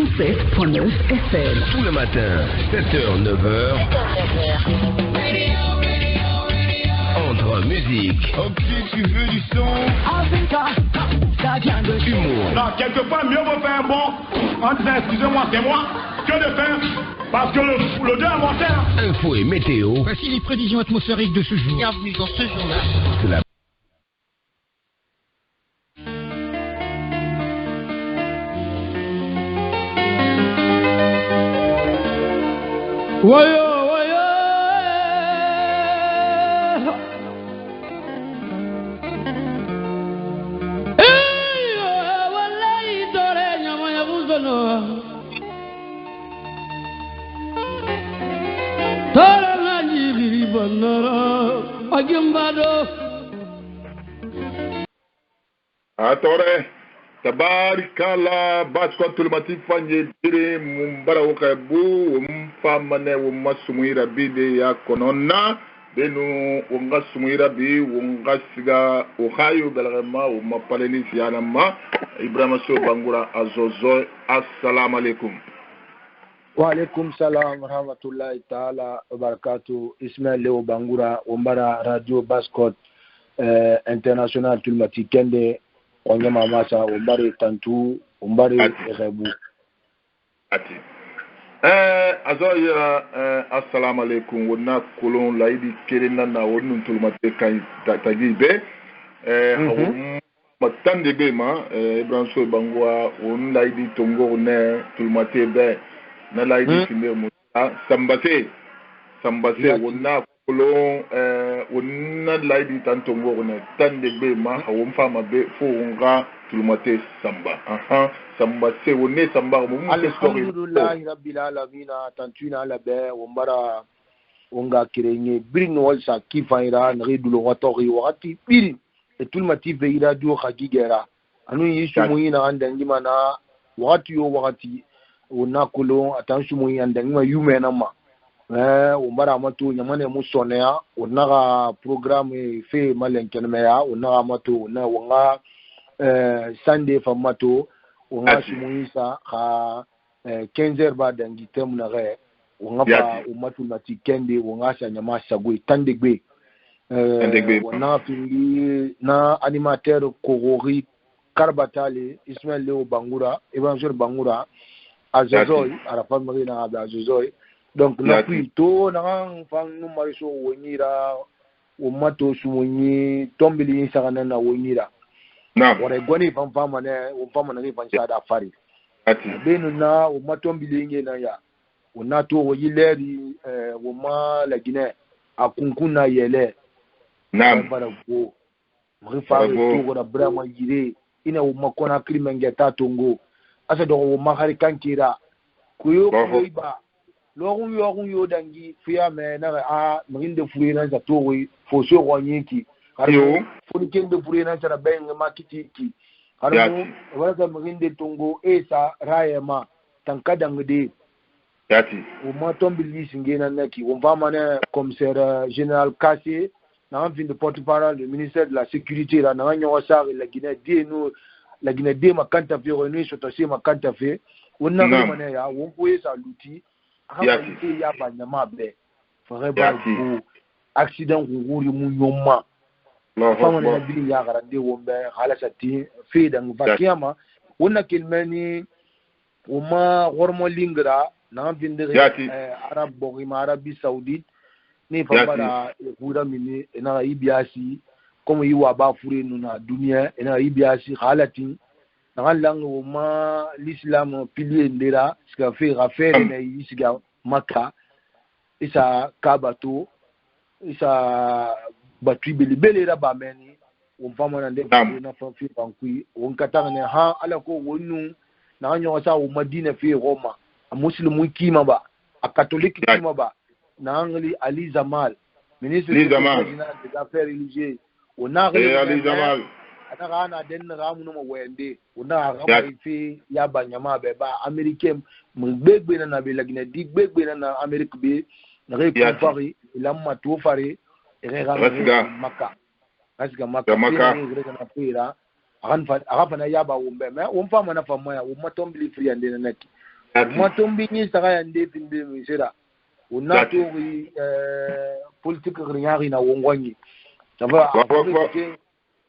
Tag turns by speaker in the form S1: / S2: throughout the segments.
S1: 107.9 FM.
S2: Tout le matin, 7h, 9h. Entre musique.
S3: Ok, tu veux du son.
S1: Africa, ça vient de
S2: humour.
S3: Non, quelquefois, mieux vaut faire bon en disant excusez-moi, c'est moi, que de faire parce que le deux a monté.
S2: Info et météo.
S4: Voici les prévisions atmosphériques de ce jour.
S5: Bienvenue dans ce journal.
S2: C'est la
S3: Attendez, tabarikala, baskot tulmatif fanye dire mumbara wakabu, umfamane umasumuira bide ya konona, benu unga sumuira bi unga siga Ohio belrema umapaleni siyanama, Ibrahima So Bangura azozo, assalamu alaikum.
S6: Wa alaikum salam rahmatullahi ta'ala wa barakatuh. Ismail Leo Bangura umbara radio baskot international tulmati kende Onyama masa umbari tantu umbari rebu
S3: ati azoya assalamu alaikum wonna kulon laidi kerena na wonnun tulmate kan tagibe matande be ma Ibrahima So Bangwa won laidi tongo ne tulmate be na laidi kimbe mo sambate wonna kulon wonna laidi tantongo ne tande be ma hawon fama be fo nga tulmate samba samba se wonne samba mo mu
S6: alhamdulillah rabbil alamin tantuna la be wombara onga kirenye bring wal sa kifaira nridulo watori wakati biri e tulmati be radio khagigera anu yishu muina andangi mana wakati yo wakati wonna kulon atansu muina andangi ma yumena ma umbara mato nyamane musonea unaga programme fe malenkenemeya unaga mato na wanga Sunday famato wanga sumuisa ka 15h ba dangi temna re wanga ba umatu matikende wanga sa nyama sagwe tandegbe wana fingi na animateur Kogori Karbatale Ismail Leo Bangura Evangelio Bangura Azozoi arafa marina aba Azozoi. Donc na plutôt na fang no mariso wonira o mato sumunyi tombili sagana na wonira
S3: na
S6: wore goni fama ne o fama na rifancha da fari
S3: ati
S6: benu na o matombili nge na ya o nato o yileri o ma la Guinée akunkuna yele
S3: na
S6: bara go rifa to go brama yire ina o makona krimenge tatongo asa do o mahari kankira kuyo kuiba logun yo dangi fiya me na mrinde furi na za towi fo so wanyiki haro furi kende furi na za ben makiti ki haro wala mrinde tongo esa rayema tankada ngde
S3: yati
S6: o matombi lisinge na naki on va mana commissaire général Kassé na fin de porte-parole du ministère de la sécurité là na nyo sa la Guinée de makanta fi renu so to se makanta fi wonna mana ya won poye sa luti akabali ya banyama be forever go accident nguri mu nyoma fama na bili ya garande wombe hala sati fi dan vakiama wonna kilmani uma hormo lingra na bindire arab bogima arabi saoudite ni fambara hura mini na ibiasi comme yiwa ba fure nuna dunia na ibiasi halatin na lango ma l'islam pilier ndera ska fe rafere na isiga maka isa kabato isa batui belibele ra ba meni on fama na nde na fa fi bankui on katanga ne ha ala ko wonu na nyo sa o Madina fi Roma a muslimu kima ba a catholique kima ba na angli Ali Zamal ministre des affaires religieuses on a
S3: Ali Zamal
S6: ana den ramu no wende una rama fi ya banyama be ba américain mbegbe na be lagina di gbegbe na Amerique be na re pari la mato fare re maka asiga maka re na pira akan fa na ya ba wumbe me wumfa mana fa moya wumma tombili free ande na neki matombi ni sara yande pinde misera unato politique riari na wongwanyi sava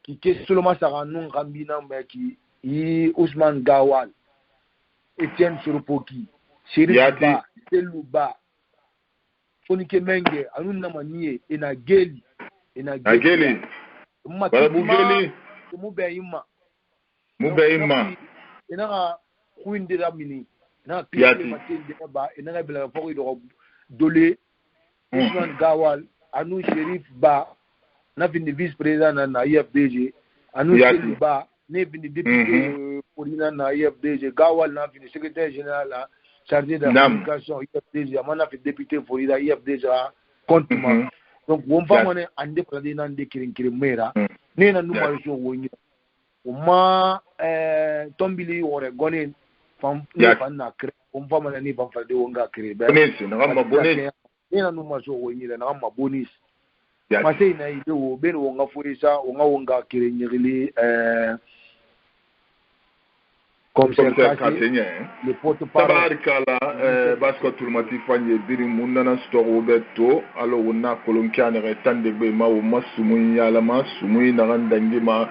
S6: ki ke soloma sara non gambina meki i Ousmane Gawal Etienne Soropoki Chérif Ba Teluba Fonike Menge anuna maniye ina geli mubeli ina kuindira mini na piyati matende ba ina bela fori do dole Ousmane Gawal anu Chérif Ba na vini vice président na IFDG anu Chérif Ba ne vini député pour na IFDG Gawal na vini secrétaire général chargé de la communication IFDG amana fi député pour IFDG compte ma donc on va mané ande prade nan de kirin mera ne na numa so woni o ma tombili ore gonen fam ne fan na kre on va mané ni ban fade wonga kre be ne na numa so woni na ma bonus ma sei na ide wo ben wonga furisa wonga kre nyirili comme c'est le porte-parole
S3: basko tulmati fanye biri munana storo beto alo wona kolonkiane retande be ma o masumu yala ma sumu na randangi ma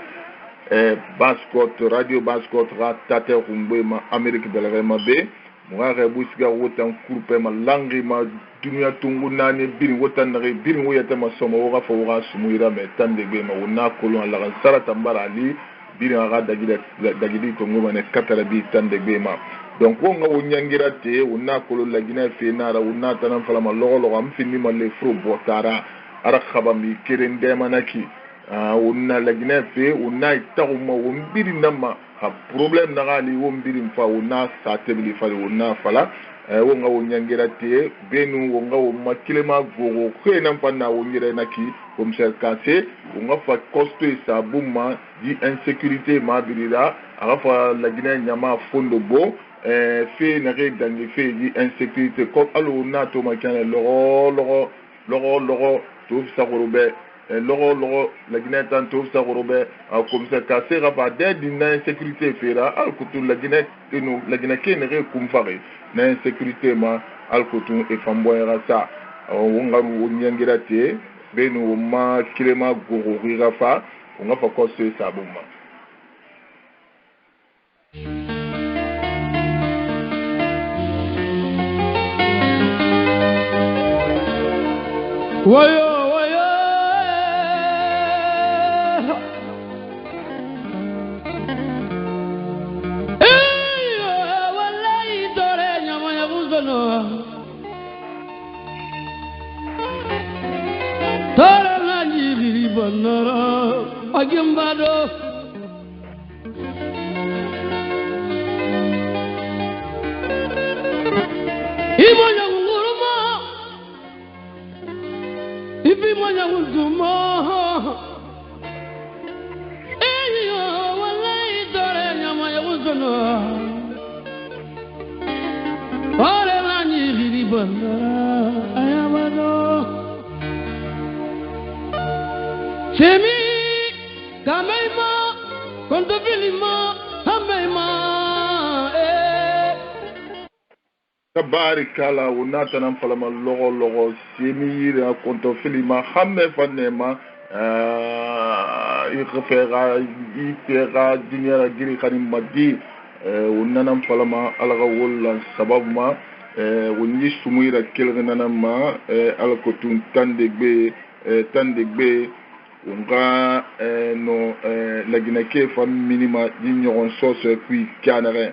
S3: basko radio basko ratate rumbe ma Amerique de la ma be mo ga busga wotan kurpe ma langi ma dunya tungu nane biri wotan na biri wo yata ma somo wo ga fo ga sumu ira me tande be ma wona kolon la sara tambara ali biri aga dagidi ko ngoma ne katara bi tande bema donc wo nga wonyangira te wona ko la gina fe nara wona tanan fala ma logo am finni ma le fro botara ara khaba mi kirende manaki wona la gina fe wona tagu ma won biri nama ha problème na gali won biri mfa wona sa tebli fali wona fala wo nga wonyangira te benu wo nga wo makilema gogo khena mfana wongira naki comme c'est cassé on va faire construire sa bouma di insécurité ma birira on va la Guinée nyama fondo bo fait na règle dans fait di insécurité comme allo na to makane loro to sa gorobe loro la Guinée tant to sa gorobe comme c'est cassé va d'aide d'une insécurité fera alkutu la Guinée kene re kumfare na insécurité ma alkutu e famboyera ça on va nyangira te benu ma kilema goro rirafa on va faire ce sabuma
S1: wayo wallahi dore nyama ya buzono tara na jiri banara agembado imonya nguruma ifi monya nguruma eyo wallahi dore nyama ya buzono tara na jiri banara ayamado Semi, Kamaima, Kontovilima, Hamaima,
S3: Tabarikala, Unata Namfalama, Loro, Semi, Kontofilima, Hame Fanema, Ifera, Dinia, Giri Kanimadi, Unanam Falama, Alawula, Sababma, Unyi Sumuira, Kilganama, Alakotun, Tandegbe, Unga no la Guinée femme minima d'ignorant sauce puis canare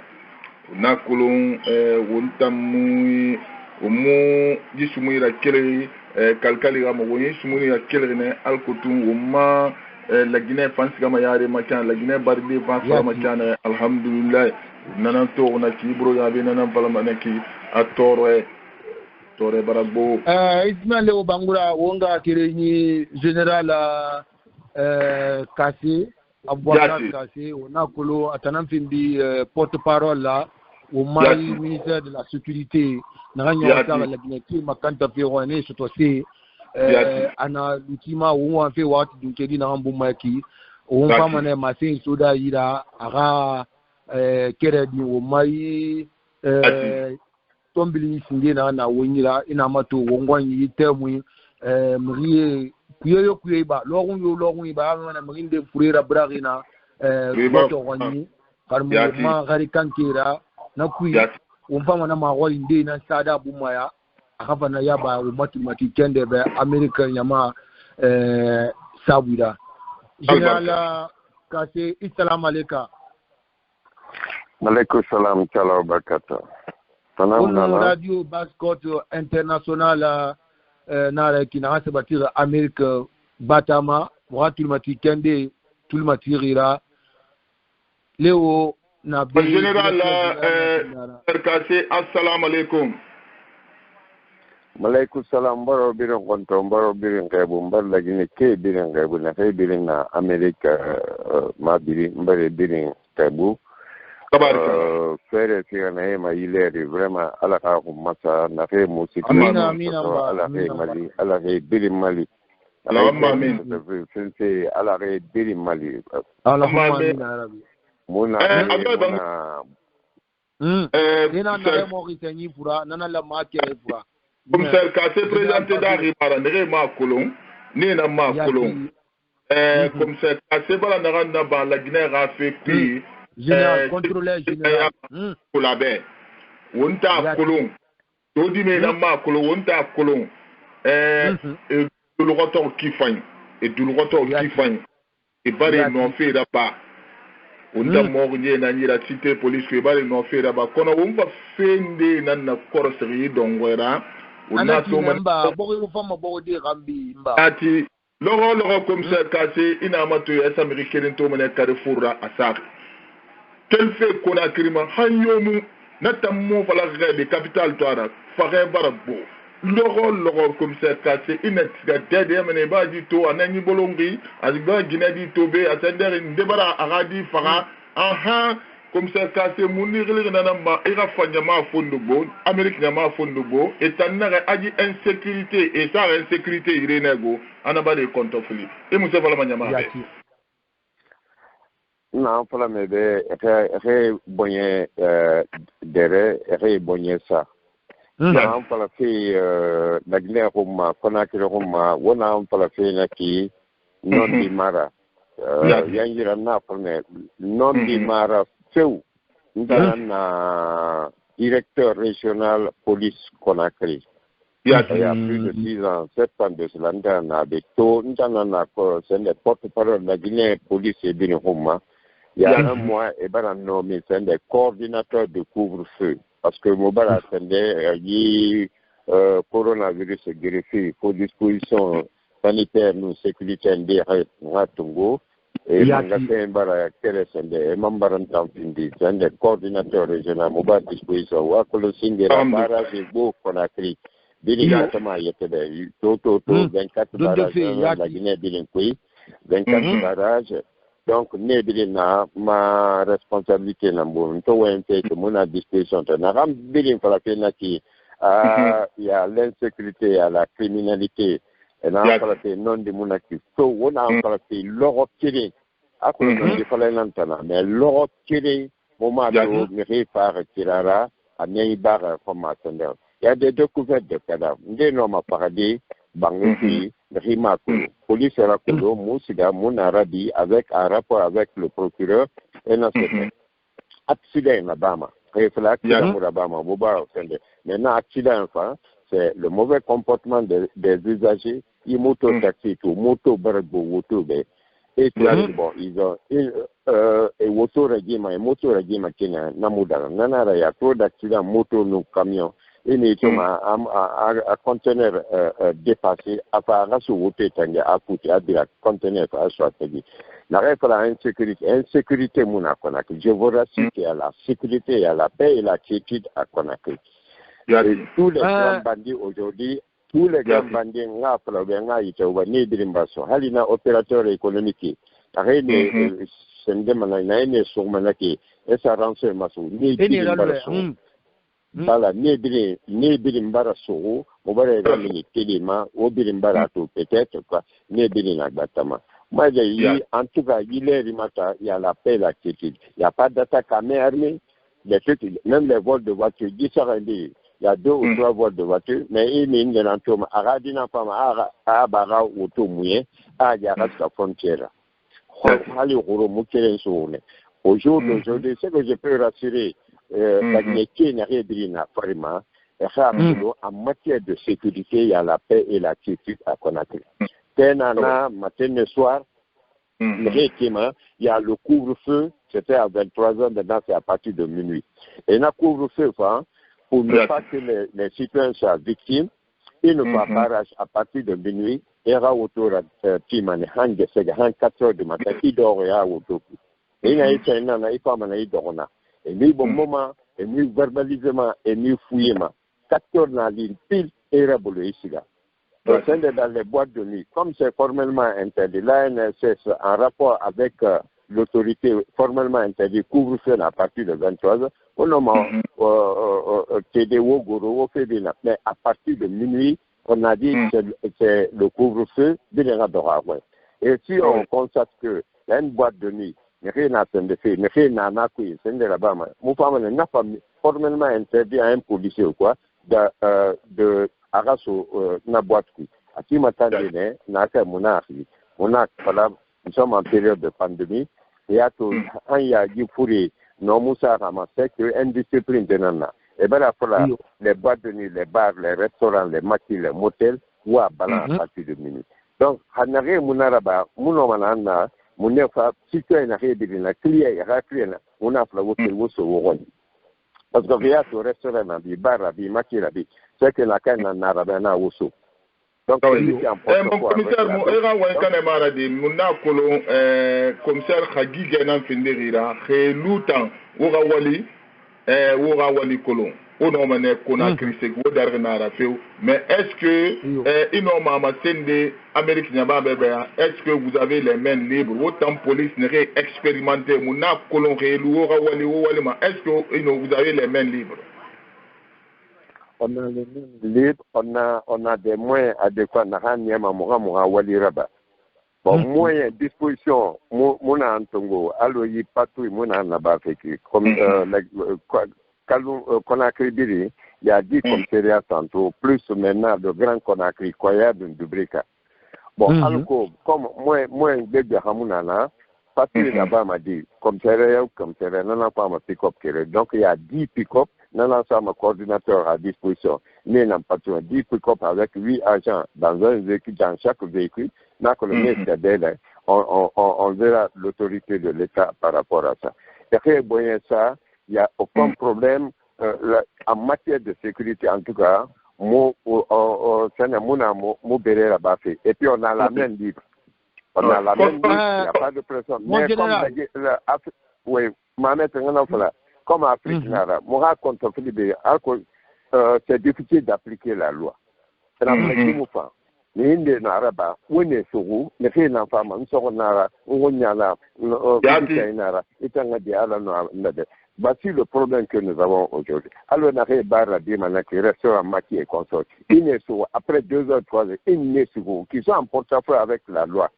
S3: na kolon wontamu omo disumuira kele kalkali ga mo sumuira kele ne alkotum woma la Guinée pense ga mayare makan la Guinée barde va fa makan alhamdulillah nanan to na ki bro ga be nanan palama na ki atore tore barabo
S6: Ismaël Obangura wonga kireni général Kassé Aboubacar Kassé on a kolo atanamfindi porte-parole là au mari ministère de la sécurité naranyo ta la Guinée qui makanta ferone sotose ana lutima wo an fe wati dunkedi na mbumaki o fama na masin soda ira aga kere di o mari tombili singe na wonyira ina mato wongwanyi temu mrie kuyo ba logun ba na mrinde furera bragina to wani karmu ma gari kankira na kuyi umfama na magwali ndi na sada bumaya akafa na yaba mati kende be American yama sabira General Kase assalamu alaikum.
S5: Alaikum salam wa barakatuh.
S6: Radio Bascott International na kina hasabatira America Batama watu matikende tulmatirira leo na
S3: General Kase assalamu alaikum.
S5: Malaikum salam baro birin konto baro birin kaibu mbar lagine ke birin kaibu na kai birin na America ma mbare birin kaibu fere fiya na ma ileri vraiment ala ka ko masa na fe musiki
S6: amina
S5: ala fe mali ala fe birin mali
S3: Allahumma amin
S5: sense ala fe birin mali
S6: Allahumma amin arabi
S5: muna
S6: ina na mo ritani fura nana la ma kere fura
S3: comme ça Kase présenté dari para ndere ma kolon ni na ma kolon comme ça Kase bala na ba la Guinée a fait puis
S6: général contrôleur général
S3: pour la baie wonta kolon to di me na ma kolon wonta kolon du roton qui fagne et du roton qui fagne et bari non fait da pas wonta mo ngi na ni la cité police que bari non fait da ba kono wonfa fende nan na koroseri dongwera
S6: ana timba bogo fama bogo di rambi mba
S3: ati logo comme ça Kase ina mato ya américain to mena Carrefour asak tel fait qu'on a crima hanyomu natammo fala de capital toara fare barabo logo comme ça Kase ina tiga dede mena ba di to anani bolongi azba ginadi to be atender ndebara aradi fara aha comme ça Kase munirili nanamba ira fanyama fondobo Amérique nyama fondobo et tanara aji insécurité et ça insécurité irenego anaba de conflit et musa fala manyama
S5: na fala me be e bonye dere e bonye sa na fala fi la Guinée Roma Conakry Roma wona fala fi na ki non di mara yangira na fala non di mara Feu, na directeur régional police Conakry. Il y a plus de 6 ans, 7 ans de cela, na beto, na c'est le porte-parole de la Guinée police et Binihoma. Il y a un mois, et ben nommé, c'est le coordinateur de couvre-feu. Parce que Mobala attendait, coronavirus greffé pour disposition sanitaire, nous, sécurité, en Tongo. Et magasin bara keresende mambaran tampindi sende coordinateur régional moba disposition wa kolo singira barrage bo Conakry bili katama yetebe to 24 barrage la Guinée bilinkui 24 barrage donc ne bilina ma responsabilité na mbon to wente que mon à disposition na ram bilin fala pena ki il y a l'insécurité, il y a la criminalité. Et là, on non de mon actif. So, on a encore fait l'Europe tiré. À cause de fallait l'entendre. Mais l'Europe tiré, moment où me par Tirara, à Neibar, formation. Il y a des découvertes de cadavres. Des normes paradis, Bangladesh, Rima, police et la Kolo, Moussida, Mon Arabi, avec un rapport avec le procureur, et non, c'est accident à Bama. Accident à Bama, maintenant, accident, enfin, c'est le mauvais comportement des usagers. Ils moto taxi tout, moto barbo, moto be. Et bon, ils ont et moto régime, kina namudara. Nanara ya trop d'accidents moto nous camions. Et nous sommes à conteneur dépassé, à part rassou wote tangue à côté, à dire conteneur à soit tagi. La réforme à insécurité mouna Conakry. Je vous rassure qu'il y a la sécurité, il y a la paix et la quiétude à Conakry. Et tous les grands bandits aujourd'hui, tous les grands bandits, halina opérateur économique, arrêtez, c'est une demande, sur manaki, et ça renseigne ma sou, ni bala, ni bilimbara sou, ou bala ramini telema, ou bilimbara tout, peut-être, quoi, ni bilinagbatama. Moi, en tout cas, il y a la paix, la quiétude. Il n'y a pas d'attaque à main armée. même les vols de voitures, il y a 2 ou 3 vols de voitures, mais il y a un entome, Aradina Fama, Abara, Auto Mouye, à la frontière. Au jour d'aujourd'hui, ce que je peux rassurer, la Guinée n'a rien dit en matière de sécurité, il y a la paix et la quiétude à Conakry. Matin et soir, il y a le couvre-feu, c'était à 23h, maintenant c'est à partir de minuit. Et le couvre-feu, pour ne pas que les citoyens soient victimes, il ne va pas à partir de minuit, il y aura autour de 4 heures du matin, il dort et autour. Et il y a et mis bon moment, et mis verbalisement, et mis fouillement. 4 heures dans la ligne, pile, et rabolo ici là. Donc, c'est dans les boîtes de nuit. Comme c'est formellement interdit, l'ANSS, en rapport avec l'autorité formellement interdit, couvre-feu à partir de 23h, au moment TDO, Goro, Fébina. Mais à partir de minuit, on a dit que c'est le couvre-feu de l'Iradora. Et si on constate qu'il y a une boîte de nuit, rien n'a fait, rien n'a fait, c'est là-bas. Mon femme n'a pas formellement interdit à un policier ou quoi, de Araso, na boîte qui. À qui m'attend n'a qu'à monarchie. Nous sommes en période de pandémie. Et à tout, il y a du fourré, non, Moussa ramassé, que indiscipline de nana. Et bien là, les boîtes de nuit, les bars, les restaurants, les maquis, les motels, ou à balance à partir de minuit. Donc, Hanare Mounaraba, Mounomanana, Mounefa, si tu as une rédine, la client, on a fait le parce que via ce restaurant, les bars, les maquis, c'est que la canne en arabe n'a osso. Donc,
S3: mon commissaire, mon era wankane maradi, mon colon, commissaire Khagi Genan Finderira, Lutan, Ourawali, Ourawali colon. On a mené Conakry, c'est quoi d'argent mais est-ce que, énormément, de Amérique est-ce que vous avez les mains libres? Autant police n'est expérimenté, mon colon, Ourawali, est-ce que vous avez les mains libres?
S5: On a les mains libres, on a des moyens adéquats. Bon, moyens, disposition, mon antongo, allo y patou, mon anabafeki, comme Conakry Biri, il y a 10 commissariats centraux, plus maintenant de grands Conakry, Koya, de Dubrika. Bon, alors, comme moi, bébé Hamounana, patou là-bas m'a dit, commissariat, non, pas ma pick-up, donc il y a 10 pick-up. Nous avons un coordinateur à disposition. Mais nous avons 10 pick-up avec 8 agents dans un véhicule, dans chaque véhicule. On verra l'autorité de l'État par rapport à ça. Et ça, il n'y a aucun problème en matière de sécurité, en tout cas. Et puis on a la main libre. On a la main libre, il n'y a pas de pression. Mais comme comme Afrique, c'est difficile d'appliquer la loi. C'est la voici le problème que nous avons aujourd'hui. Alors, on a qui reste en maquis et consort. Après 2 heures, 3 heures, qui sont en porte-à-faux avec la loi.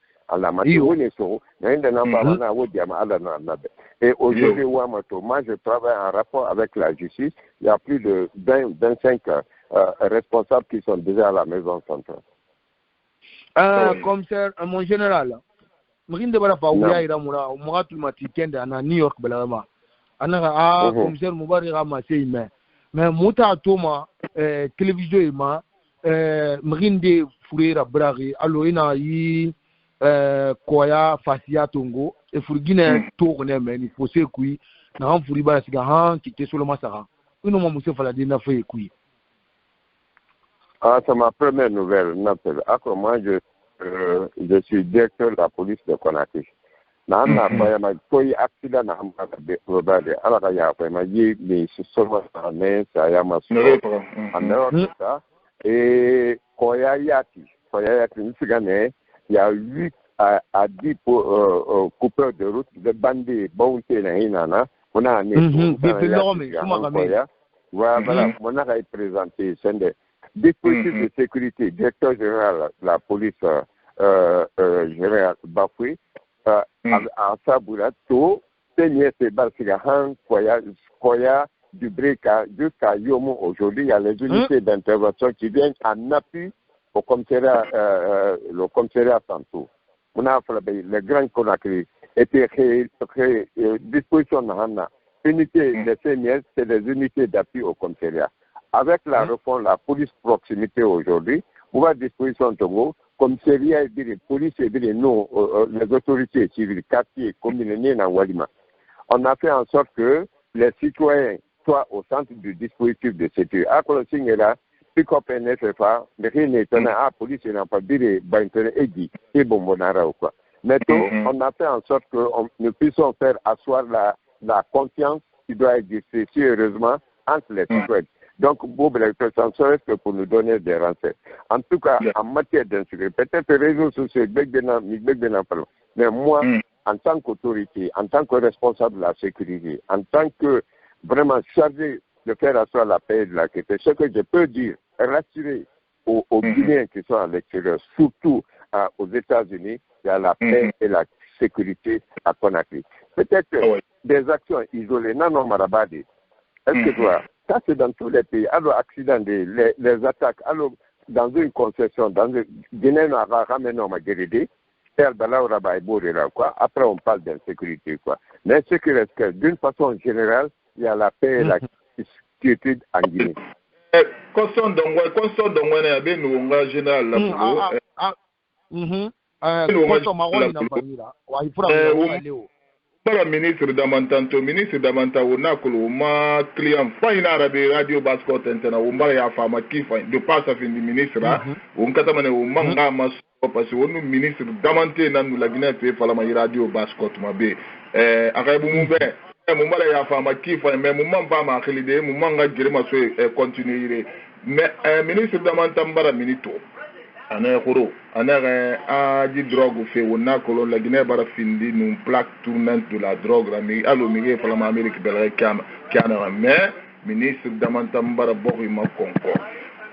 S5: Et aujourd'hui, moi, je travaille en rapport avec la justice. Il y a plus de 25 responsables qui sont déjà à la maison centrale.
S6: Commissaire, mon général, je ne sais pas si vous avez New York. Commissaire Moubarak ramassé, mais Mouta Thomas, télévision, Mrinde Fourera Brari, alors il y a Koya Fasia Tongo et Furgine tourne mais il faut se couiller na Furiba Sigahan qui était sur le massacre. Nous avons monsieur Faladina fait couiller.
S5: Ah, c'est ma première nouvelle. Après moi, je suis directeur de la police de Conakry. Na na pas ma koy accident na robade ala ya pas ma yi mais seulement mais ça y a ma ça et Koya Yati il y a 8 à 10 coupeurs de route de bandits bautés na hinana on a voilà on a présenté c'est des dispositifs de sécurité directeur général de la police général Bafoué à Saboura tout tenir ces balsiga han Koya, du Breka jusqu'à Yomo aujourd'hui, il y a les unités d'intervention qui viennent en appui au commissariat, le commissariat Santo. On a fait les grands Conakry étaient créés, disposition de unité de CNS, c'est des unités d'appui au commissariat. Avec la réforme, la police proximité aujourd'hui, on va à disposition de Togo, commissariat et police et nous, les autorités civiles, quartiers, communes, dans Walima. On a fait en sorte que les citoyens soient au centre du dispositif de sécurité. À Colosing là, pick-up NFFA, mais rien n'est étonnant, la police n'a pas dit, et dit, et bonbonara ou quoi. Maintenant, on a fait en sorte que nous puissions faire asseoir la confiance qui doit exister, si heureusement, entre les citoyens. Donc, Bob, l'expression serait que pour nous donner des renseignements. En tout cas, en matière d'insécurité, peut-être les réseaux sociaux, mais moi, en tant qu'autorité, en tant que responsable de la sécurité, en tant que vraiment chargé de faire asseoir la paix de la quête, ce que je peux dire, rassurer aux Guinéens qui sont à l'extérieur, surtout aux États-Unis, il y a la paix et la sécurité à Conakry. Peut-être des actions isolées, non, Marabadi. Est-ce que toi, ça c'est dans tous les pays, alors accident, les attaques, alors dans une concession, dans une Guinée, après on parle d'insécurité, quoi. Mais ce qui reste, d'une façon générale, il y a la paix et la sécurité en Guinée.
S3: Constant d'Ongwane avec nous, en général, Para ministre d'Amantanto, Nakolo, ma client, Faina Radio Bascot Antena, Umbaya Fama Kifa, de passe à fin du ministre, Unkatamane, Umanga, Mas, parce que nous, ministre d'Amante, nous la Guinée, Falama Radio Bascot, Mabe, Arabu Mouve, Mumbaya Fama Kifa, mais Mumman Fama, Khilide, Mumanga, Jerema, continuer. Mais ministre d'Amantambara Minito. a di drogue fait on a colon la Guinée bara findi une plaque tournante de la drogue la mi allo mi fa la Amérique bela kana mais ministre d'Amantambara bokki ma konko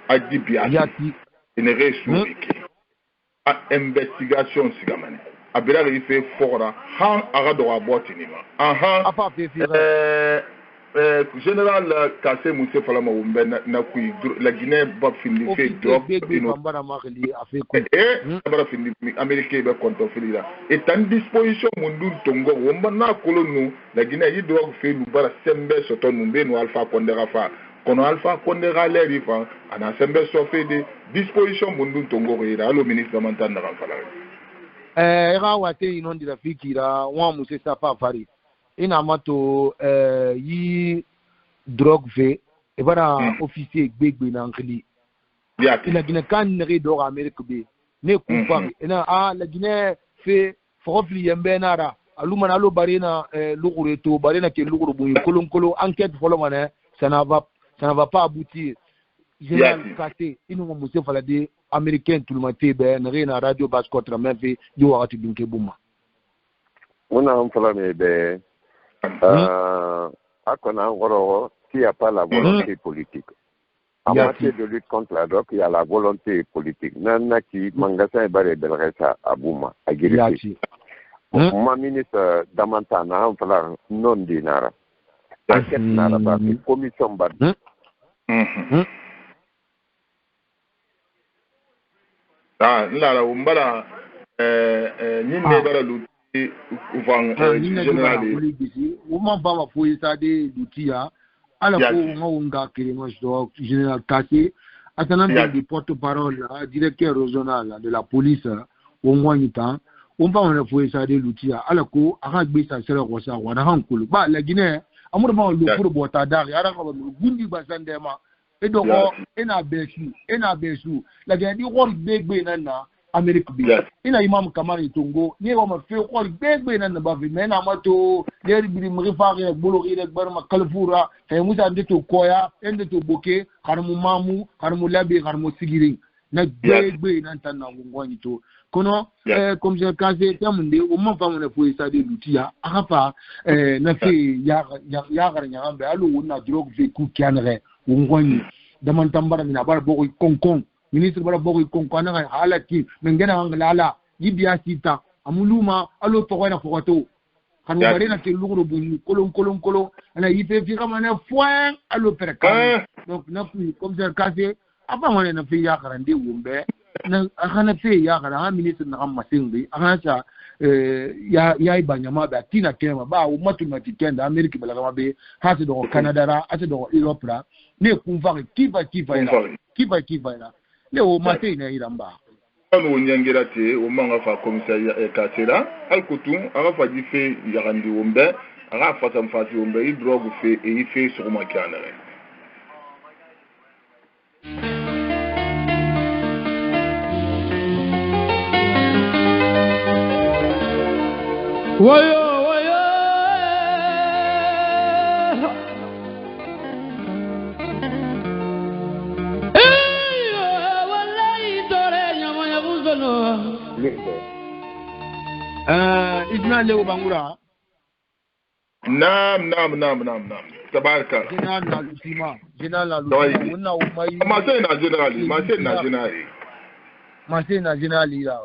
S3: a di biati une ressouriki a investigation sigamane a bela il fait fora han aga do abotini ma aha général Kassé Moussé Falama Oumbe na kui la Guinée ba findi fait drogue ino bara findi américain ba konto filira et en disposition mundu tongo womba na kolonu la Guinée yi drogue fait lu bara sembe soto numbe no Alpha Condé rafa kono Alpha Condé galeri fa ana sembe so fait de disposition mundu tongo ira allo ministre d'Amantan na fala
S6: era wate inondi rafikira wa Moussé Safa Fari ina mato yi drogue fait et bara officier gbegbe na ngli ila Guinée kan ne do Amérique be ne kufa ina la Guinée fait forofli yembe nara aluma na lo barena lugure to barena ke lugure bu kolon enquête folomane ça ne va pas aboutir général Kassé inu mo Moussé Falade américain tout le matin be na radio basse contre même fait yo wakati binke buma
S5: ona amfalame be Akona Ngoro, qui a pas la volonté politique. En matière de lutte contre la drogue, il y a la volonté politique. Nana qui Mangassin et Baré Belressa à Bouma, à Guiriti. Ma ministre d'Amantana, on fera non dinara. L'enquête n'a pas fait commission bad.
S3: Ah, là, on va là, ni ne bara lutte.
S6: Général Kassé attendant des porte-parole directeur régional de la police au Moyen-Temps on va on faut ça de l'outil à la cour à ça c'est le rosa wana hankulu ba la Guinée amour ba le pour bota dari ara ko gundi basandema et donc ena besu la Guinée di wor begbe nana Amérique bi ina imam Kamara Tongo ni wa ma fe xol begbe nan ba fi mena mato leri bi mi faare bolo ri rek barma kalfura tay musa ndeto koya endeto boke xarmu mamu xarmu labi xarmu sigiri na begbe nan tan na ngoni to kono comme je Kassé tamunde o ma fa mo fo isa de lutia akafa na fe ya gar nyambe alu wona drogue fe ku kanre ngoni Damantambara mina bar bogo konkon ministre bara bogo konkona halaki mengena ngalala yibia sita amuluma alo to na foto kan ngare na te lugro bu kolon ana yipe fi kama na foin à l'opéra kan donc na pu comme ça cassé apa ngone na fi ya karande wumbe na akana fi ya kara ha ministre na amma singi akana cha ya ibanyama ba tina kema ba umatu matikenda America bala kama be ha se do Canada ra ase do Europe ra ne kumva kiva ira ne o mate ina iramba
S3: ano nyangira te o manga fa commissariat Kasera alkutu aga fa jife yarandi wombe aga fa samfati wombe I drogue fe e ife sur ma kanare
S1: wayo
S6: isna lewo bangura
S3: nam tabaraka
S6: general wonna o mai
S3: ma sai na generali
S6: la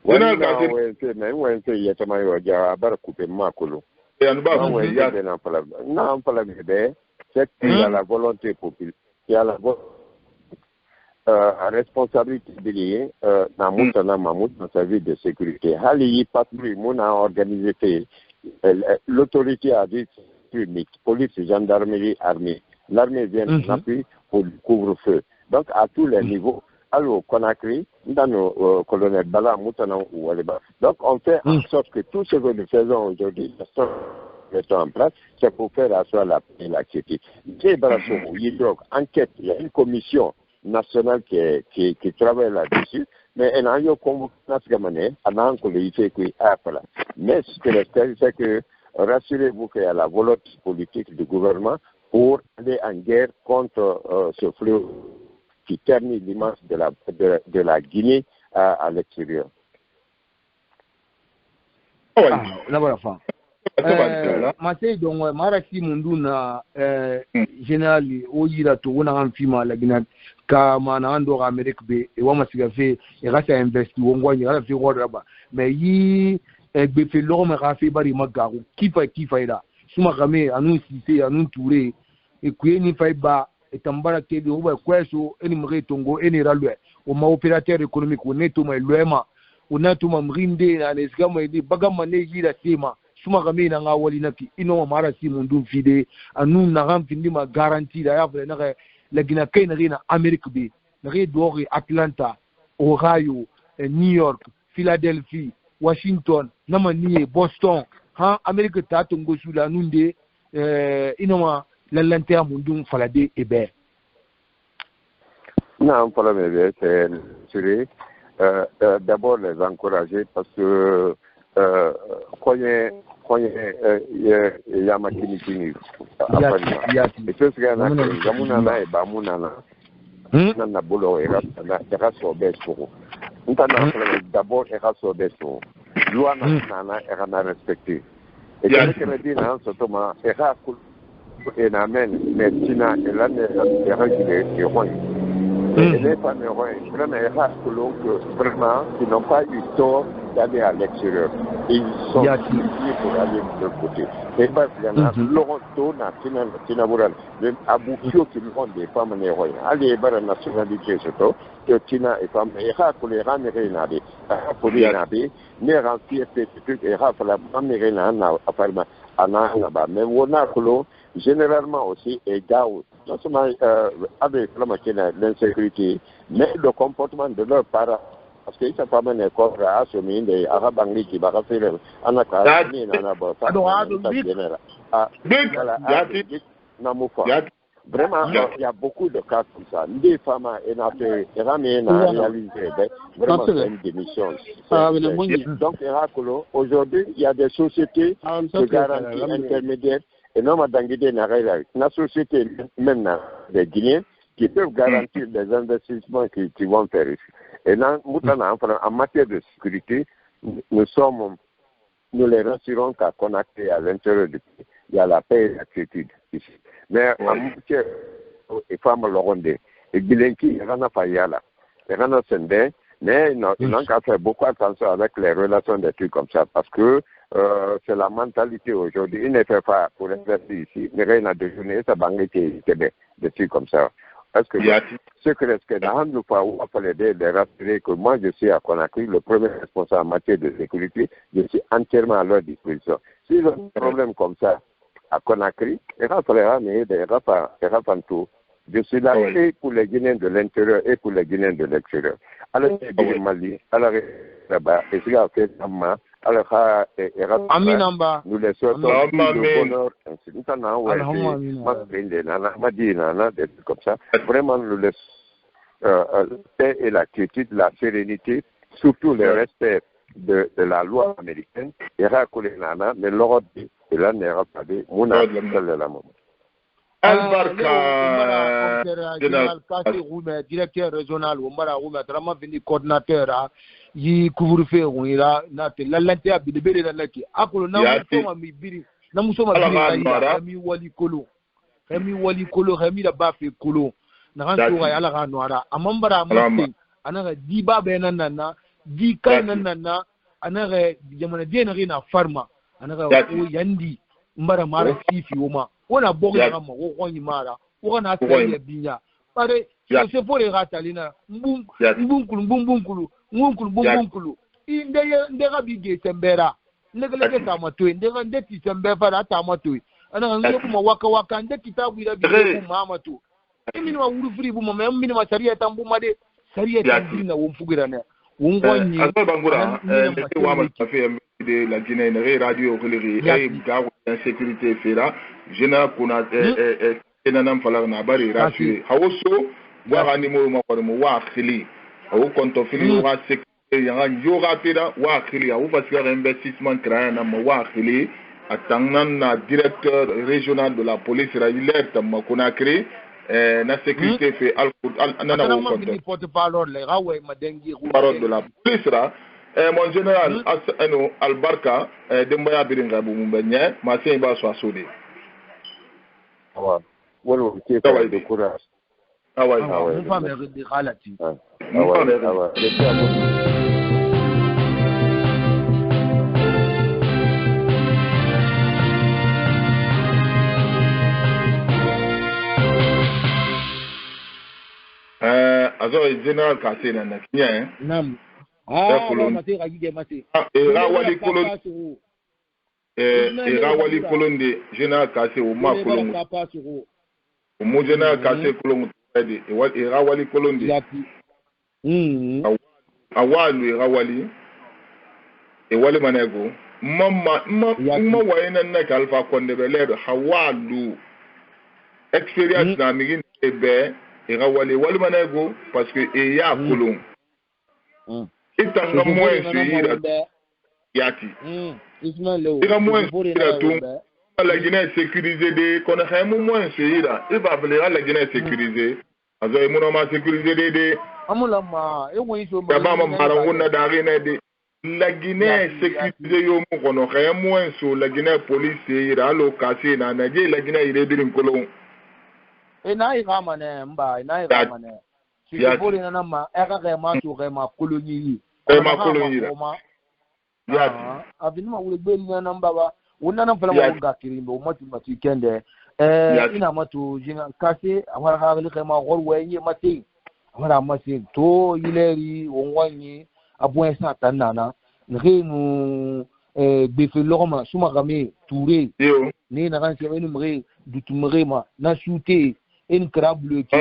S5: Wena ka wente na wente yeta mayo ja bar couper makolo.
S3: Ya nba ko
S5: ya de na pala bebe c'est la volonté populaire. Il y a la responsabilité de na mutana mamut dans sa vie de sécurité. Hali patrouille mon a organisé l'autorité a dit publique, police, gendarmerie, armée. L'armée vient en appui pour le couvre-feu. Donc à tous les niveaux. Alors, Conakry, dans nos colonels Bala, Moutana ou Aleba. Donc, on fait en sorte que tout ce que nous faisons aujourd'hui, mettons en place, c'est pour faire asseoir la paix et la quiétude. Enquête, il y a une commission nationale qui travaille là-dessus, mais elle a eu convoqué mais ce que j'espère, c'est que rassurez-vous qu'il y a la volonté politique du gouvernement pour aller en guerre contre ce fléau qui termine l'image de la Guinée à l'extérieur.
S6: La voilà fin. Masai donc marasi munduna général oyira to wona amfima la Guinée ka mana ando Amerique be e wa masiga fe e rasa investi wongwa ni rasa fe rodaba mais yi be fe lo me rafi bari magaru kifa ida suma kame anu sise anu touré e kuyeni faiba etambara kedi uba kweso eni mretongo eni ralwe o ma opérateur économique o neto ma lwema o nato ma mrinde na nesgama edi bagama ne yira sema suma kame na ngawali naki ino mara si mundu fide anu na ramfindi ma garantie da ya vle na la gina kay na rina Amerique be na re dori Atlanta Ohio New York Philadelphie Washington na manie Boston ha Amerique ta tongo sula nunde ino ma l'allanté à Mundum Falade et Bé.
S5: Non, pas la même, c'est d'abord les encourager parce que quand il y a ma clinique, et tout ce qu'il y a, Gamunana et Bamunana, Nana Bolo et Rasso Besso. D'abord, Rasso Besso. Loi Nana est respectée. Et quand je me dis, non, c'est Thomas, et n'amène mais Tina et là les règles et rois et les femmes rois vraiment vraiment qui n'ont pas eu tort d'aller à l'extérieur ils sont ici pour aller de l'autre côté et parce qu'il y en a Loronto na Tina Bural même Aboukio qui nous rend des femmes les rois allez par la nationalité surtout que Tina et femmes et pour les rames rénadés pour les naber mais remplir ces trucs et pour la femme rénana apparemment mais on a généralement aussi égaux, non seulement avec l'insécurité, mais le comportement de leurs parents. Parce qu'ils sont pas mal d'accord à assumer des Arabes anglais qui vont faire un accord. Vraiment, il y a beaucoup de cas comme ça. Des femmes ont réalisé vraiment une démission. Donc, aujourd'hui, il y a des sociétés de garantie intermédiaire. Et non, la société, même des Guinéens, qui peuvent garantir des investissements qui vont faire ici. Et là, en matière de sécurité, nous les rassurons qu'à connecter à l'intérieur du pays, il y a la paix et la quiétude ici. Mais en matière, les femmes le rendent. Et Bilenki, il y a Fayala, il y a Sende, Mais ils n'ont qu'à faire beaucoup attention avec les relations des trucs comme ça, parce que c'est la mentalité aujourd'hui. Il ne fait pas pour investir ici, mais rien à déjeuner, ça va être des trucs comme ça. Parce que ce que est-ce dans le pas où il fallait de rassurer que moi je suis à Conakry, le premier responsable en matière de sécurité, je suis entièrement à leur disposition. S'ils ont un problème comme ça à Conakry, il va falloir pas tout. Je suis là et pour les Guinéens de l'intérieur et pour les Guinéens de l'extérieur. Alors, le Mali, alors là-bas, et c'est fait alors nous les souhaitons le bonheur, comme ça. Vraiment, nous laissons la paix et la quiétude, la sérénité, surtout le respect de la loi américaine. Il y aura mais l'ordre de la n'ira pas de Mouna
S6: Albarka général Kassi Roume, directeur régional, Omara Roume, vraiment venu coordinateur, yi couvre-feu, la lente a bidébé de la qui. Akolo, Namusoma Remi Wali Kolo, Remi la Bafé Kolo, Naranto Ayala Noara, Amambara Mati, Anara Diba Benanana, Di Kainanana, Anara Yamanadiana Pharma, Anara Yandi, Mbara Mara Sifi Oma. On a beau rama, on y mara, on a fait les biens. Pare, c'est pour les ratalina, boum, Indega Tembera, Neglected Tamato, Ndeti Tembera Tamato, and I'm Waka Waka and Dekita with a Mamatu. I mean, I would free woman, minima Saria Tambumade, Saria Tambina, Wumfugana, Wumwani, de la Guinée radio et garde insécurité fait là Général Kuna Kenanam Falana Bari rassuré Haoso voir animaux wa khili au compte fili wa sécurité yora peda wa khili au parce que investissement créé na wa khili atangnan na directeur régional de la police israélienne tam Conakry na sécurité fait al nana au compte porte-parole de la police là. Mon général Albarka, Dembaya Biringa Boumbenye, Massé Ba Soasode.
S5: Ah ouais, c'est pas de courage.
S6: Ah ouais, on va me redire là-dessus.
S3: Alors, général Kassé,
S6: Nam.
S3: Rawali Colon de Général Kassé au Ma Colon. Au mot Général Kassé Colon et Rawali Colon de Awalu et Rawali et Wali Manego. Mama Wayne Nakalfa Condebele, Hawalu expérience d'Amérique et Rawali Wali Manego parce que il y a Colon. Itanga moins suivre yati. Ira moins suivre tout. La Guinée sécurisée de connaît moins suivre. Il va appeler la Guinée sécurisée. Azo emunoma sécurisée de.
S6: Amulama,
S3: D'abord marangona d'arena de. La Guinée sécurisée yo mo kono kaya moins sur la Guinée police ira lo Kassé na na la Guinée ire birin kolon.
S6: E na ira mané mba, na ira mané. C'est pour les nanas, RRMA sur RMA colonie.
S3: RMA colonie.
S6: Avenue où le béni n'amba, on a un peu la longue kirimbo, moi tu m'as dit kende. Ina matu Général Kassé, avoir harli RMA rolway matin. Voilà matin, to ileri, onwani, abouin satanana, renu, befelorma, soumarame, touré, né n'a rien servi numéré, du tumrema, n'a shooté. Une crabe bleue qui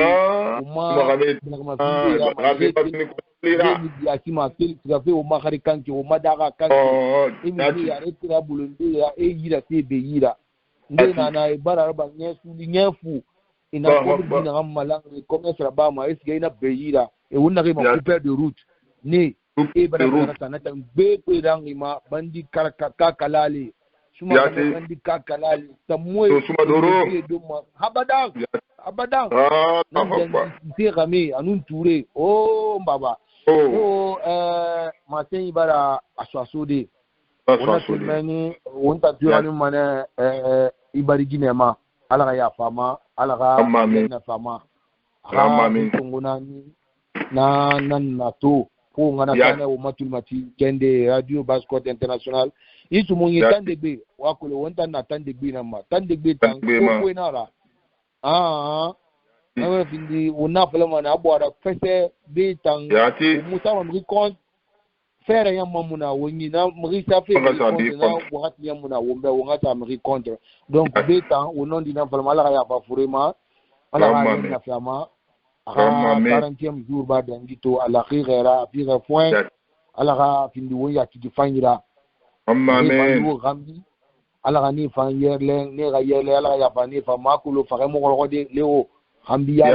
S6: Abadan. Rami, Anoun Touré. Oh, Mbaba. Oh, Matin Ibara Aswasode. On a tout meni, on t'a dit à nous mané Ibari Guinema, Alara Fama, Alara Fama. Ramami Kongonani, Nato, pour ngana kana o matulmati kende radio Bascotte international itu mo yitande be wa ko wonta na tande be na ma tande be tan ko na ra awa findi una fala mana abora fese be tan musa ma mi kon fere ya mamuna woni na mi sa fe na wakati ya muna wombe wongata mi contre donc be tan wonon dina fala mala ya ba furema ala na fama 40e jour ba dangito ala khira fi point ala findi woya ti fanyira amen ala ni fanyerle ne ga yele ala ya fani fa makulo fa mo ko de leo hambiya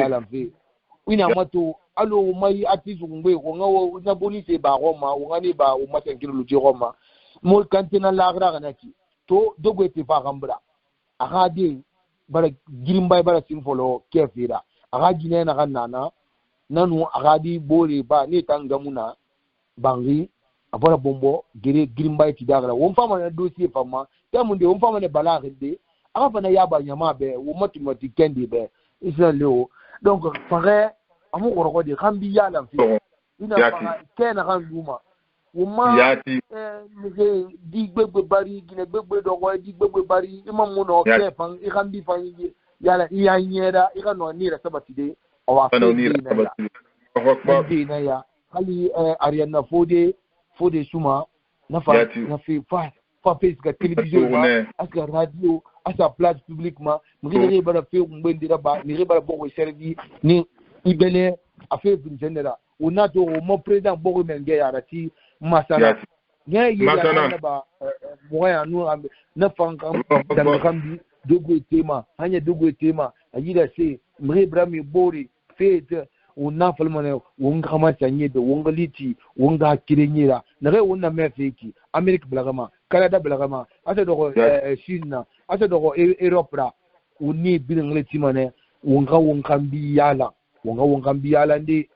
S6: la fe wina mato alo mai atisu ngbe ko ngawo na police ba Roma ngani ba o masenkilo lu Roma mo kantina la gra na ki to dogo te fa gambra aga de bara girimbay bara sinfolo kefira aga jine na kanana nanu aga di bore ba ni tangamuna bangi abora bombo gere girimbay ti dagra won fama na dossier fama tamunde won fama ne balaghe de aga fana yaba nyama be wo matumati kendi be israelo donc fare amu gorgo de kambi yala fi ina fa kena kan luma woma mege di gbegbe bari gine gbegbe dogo di gbegbe bari imamu no kefan I kambi fan yala iya nyera I kano ni ra sabatide o wa fa ni na ya hali Ariana Fode suma na fa na fi fa face ga télévision asa radio asa place publique ma mri bara fe mbendira ba ni bara boko servi ni ibele afe vincenera unato mo président boko menge yarati masana nye yaya ba moya nu na fanka dan kambi dogo tema hanya dogo tema ayida se mri brami bori fete una falmane wonga kama tanye be wonga liti wonga kirenyira nare wonna mefeki Amerique blagama Canada blagama asa dogo Chine asa dogo Europe ra uni bilingle timane wonga mbiyala wonga mbiyala ndi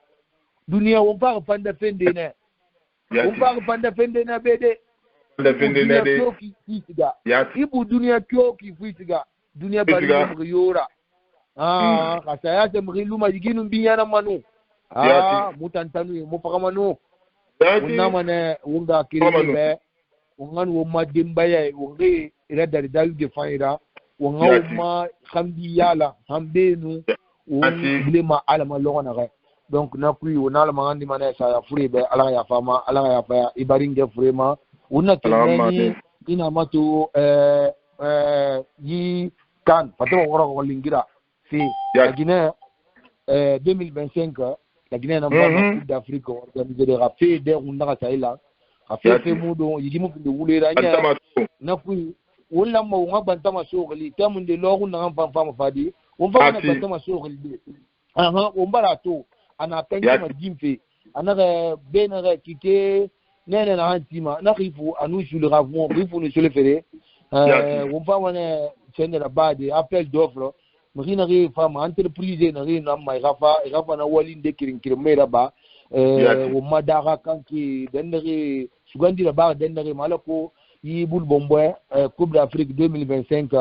S6: dunia wonga fanda fende ne wonga fanda fende na bede fende ne de ibu dunia kyoki fitiga dunia bari yora kasaya te mriluma yiginu binyana manu mutantanu mo pakamanu unna mane unga kirebe ungan wo madimbaye unge ira dari dalu de faira unga ma khambi yala hambenu unglema alama logona ga donc na kui unala mangandi mane sa ya furibe ala ya fama ala ya fa ibaringe furema unna kenani ina matu yi kan patro goro lingira la Guinée 2025 la Guinée n'a pas de d'Afrique organisé des rafés des rundara saïla rafé mudo yigimu de wulera nya na ku wala mo ngabanta sogli tamunde loru na fam fadi on va na banta sogli on barato ana penga ma jimfe ana benere kike nene na antima na rifu anu sur le ravon rifu ne se le fere on va wana chaîne la base appel d'offre mrina re fama entreprise na re na mai rafa na wali de kirimera ba o madara kanki dendere sugandi la ba dendere malako yi bul bombo Coupe d'Afrique 2025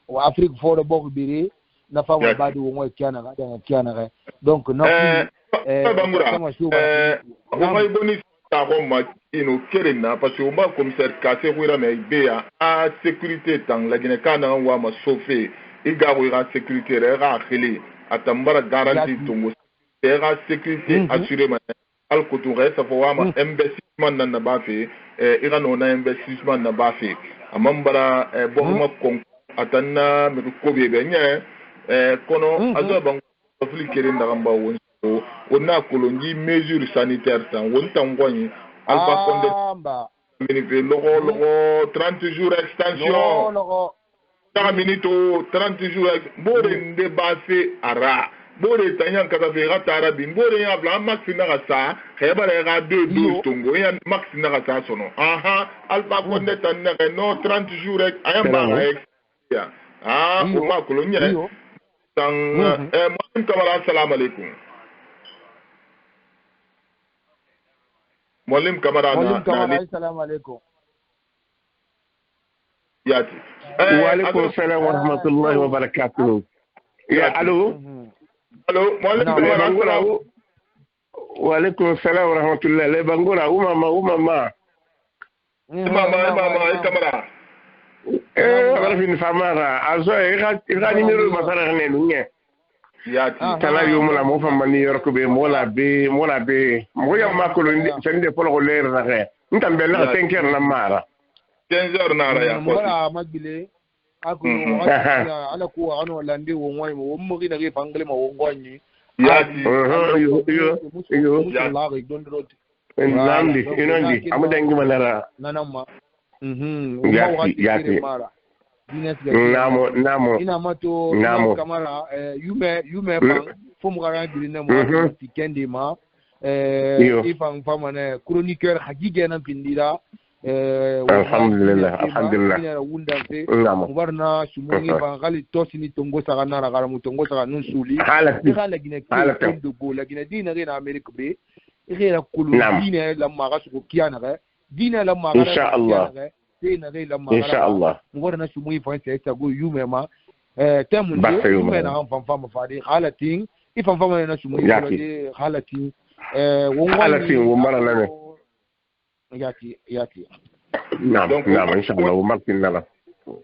S6: o Afrique fort bok biri na fa wa ba de wo kiana ga kiana ga donc na
S3: bangura o mai boni ta Roma ino kerena parce que o ba commissaire Kassé Ouira mais bea a sécurité tang la Guinée kana wa ma sauver igabo ira sécurité ra khili atambara garantie tongo era sécurité assurée ma al kotoure ça faut ma investissement na ba fe ira no na investissement na ba fe amambara boma kon atanna mi ko be nya kono azaba ngofli kere ndamba won ona kolongi mesure sanitaire tan won tan ngoni alba konde minute logo 30 jours extension logo 30 minutes 30 jours bore nde base ara bore tanyan kata vera tara bin bore ya bla max na sa khebare ga 2 tongo ya max na sa sono alba konde tan na no 30 jours ayamba ya o ma kolonya tan moim kamara assalamu alaikum molim kamara
S6: assalamu alaikum
S3: yati
S7: wa alaikum assalam wa rahmatullahi wa barakatuh ya allo
S3: molim kamara
S7: wa alaikum salam wa rahmatullah le bangura umama
S3: mama kamera
S7: wala fin famara azo ira numéro basara ne nunye
S3: ya ti
S7: tala yo mula mo fam mani yorko be mola be mo ya makolo sende polo le ra re ntambe la 5 heures la mara
S3: 15 heures na ra ya ko
S6: wala magile ako ala ko ano lande wo ngoy mo mo gina ge pangle mo wo ngoni
S3: ya ti
S6: yo la ge don rot
S7: nandi inondi amudangi manara
S6: nanama
S7: yati namo
S6: ina mato kamara yume bang fomu gara dirina mo tikendi ma ifang famane chroniqueur hagige na pindira
S7: alhamdulillah
S6: ina wunda fe mubarna sumungi bang gali tosini tongo saga na gara mutongo saga nunsuli hala gine ko go la gine dina na amerika be ira kulu dina la maga su kiana ga dina la maga
S7: inshallah
S6: inshallah mubarna sumuyi fa sai go yume ma temunde yume na fam fadi halatin ifam fam na sumuyi de halatin
S7: halatin wo mara lane
S6: yati
S7: naam inshallah wo martin nala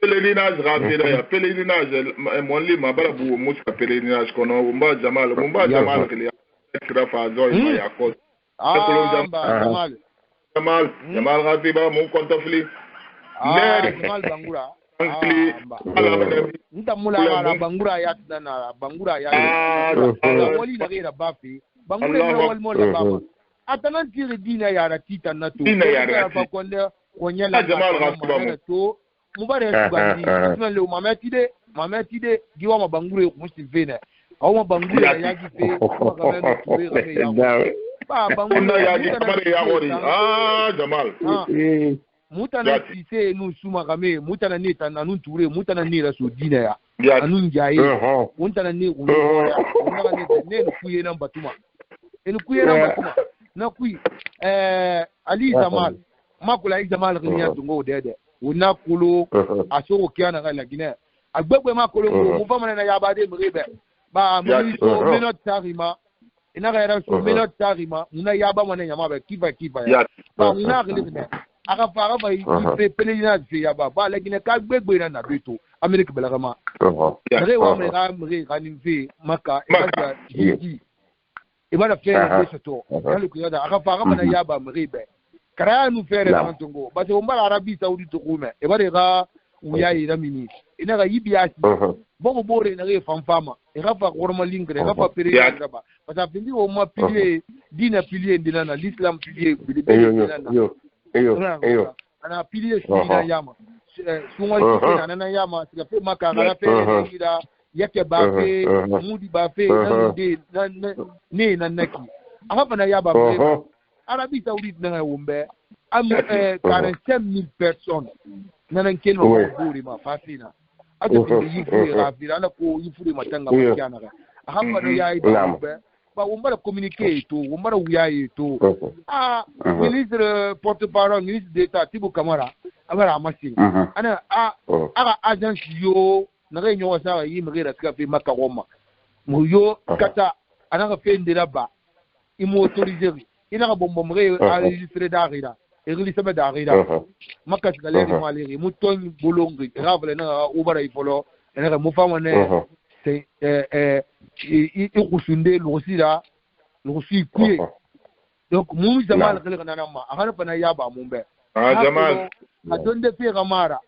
S3: pèlerinage rapide ya pèlerinage monli ma bara bu muska pèlerinage kono mba jamal kili extra fa zo ya ko jamal gatiba mu kontofli
S6: jamal bangura ntamula bangura ya na bangura ya wali na gira bafi bangura na wal mola baba atanan tiri dina ya ratita na to
S3: dina ya ratita
S6: konde konyela
S3: jamal gatiba
S6: to mubare tugandi na le mametide giwa mabangure musivene au mabangure ya gife makameno tuwe ya ba bangure
S3: ya gife ya gori jamal
S6: mutana sise nu suma kame mutana ni tan anun ture mutana ni raso dina ya anun jaye mutana ni uno ya unaka ne kuye nan batuma na kui ali jamal makula jamal ginya tungo dede una kulo asoko kiana ga lagine agbegbe makolo mo famana na yabade mrebe ba mo so minute tarima ina ga era so minute tarima una yaba mwana nyama ba kifa ya ba una gele aka fara ba yi pelina fi yaba ba lagine ka gbegbe na beto america belagama re wa me ga ni fi maka ika ji ibada fere to kalu ko yada aka fara na yaba mrebe karanu fere na tungo ba to mbala arabi saudi to kuma e bare ga uya ira mini ina ga yibiya ci bogo bore na ga fanfama e ga fa gorma lingre ga fa pere ga ba ba ta bindi o ma pilier dina pilier dina na l'islam pilier ana pilier dina yama sunwa na yama siga fe maka ga fe dira yake ba fe mudi ba fe na de na naki aga na yaba Arabie Saoudite n'a pas am 45,000 personnes n'a qu'un bouri ma fasina ado yi furi rafira na ko yi furi matanga makiana ga hamba no yayi ba umba communiquer to umba uyayi to ministre porte-parole ministre d'état Tibu Kamara abara amasi ana aga agence yo na réunion wasa yi mrira ska fi makawoma mu yo kata ana ga fe ndira ba imo autoriser ina ka bombo mre enregistré d'arida église be d'arida makka galeri maleri muton bolongi ravle na ubara ifolo ena mo fama ne c'est i kusunde losira losi kuye donc mu jamal kale kana ma akana pana yaba mumbe
S3: jamal
S6: adonde fe gamara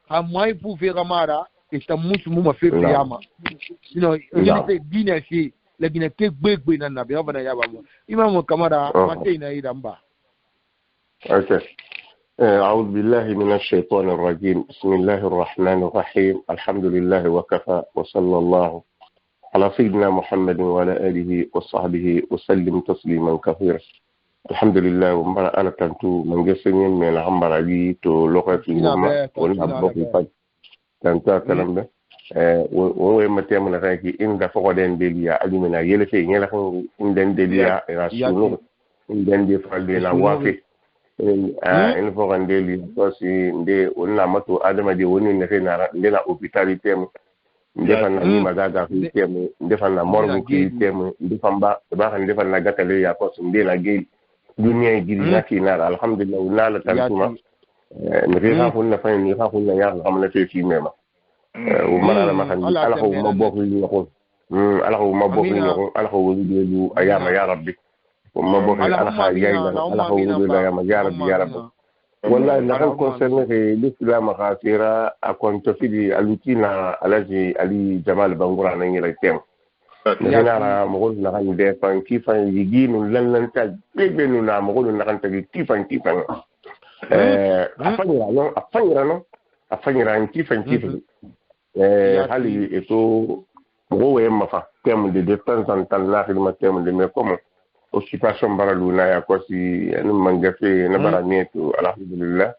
S6: amai pu fe gamara esta musu mu ma fe yama ni dina shi lakini ke gbegbe na nabi abana yaba mo imam kamara matena idamba
S7: okay أعوذ بالله من الشيطان الرجيم بسم الله الرحمن الرحيم الحمد لله وكفى وصلى الله على سيدنا محمد وعلى آله وصحبه وسلم تسليما كثيرا الحمد لله ومبارا أنا كنتو من جسمين من العمر علي تو لغة الأمة ونعبق الفجر كنتو أكلم ده وهو متى من غيرك إن دفع دين دليا أجمعنا يلفي يلفي إن دين دليا رسول إن دين دفع دين وافي إن فوق دليا بس إن ده ونلا متو آدم دي ونين نفي نارا لنا hospitalité ndefan na ni magaga fi temu ndefan na morgu ki temu ndefan ba kan ndefan na gatale ya ko sunde la gel duniya gidi na kina alhamdulillah na la tantuma ne fa kunna fa ni fa kunna ya amna fi mema o mara ma kan ala ko mo bokk li ko ala ko mo bokk li ko ala ko wudi lu ayama ya rabbi mo bokk ala ha yayla ala ko wudi la ya rabbi ya rabbi والله نحن كونسرنا في الإسلام خاسرة أكون تفيدي الوتينا الذي علي جمال بانغورا نيجي تيم نحن على مقول نحن دفعن كيف يجي نلن ننتج بيننا مقول نحن تجي كيف أفنيرا كيف هالي إتو مقول يوم فا تيم دي ديفنس أن تلنا في المتيم دي مكمل occupation baraluna ya kosi yani mangafe na baraniyeto alhamdulillah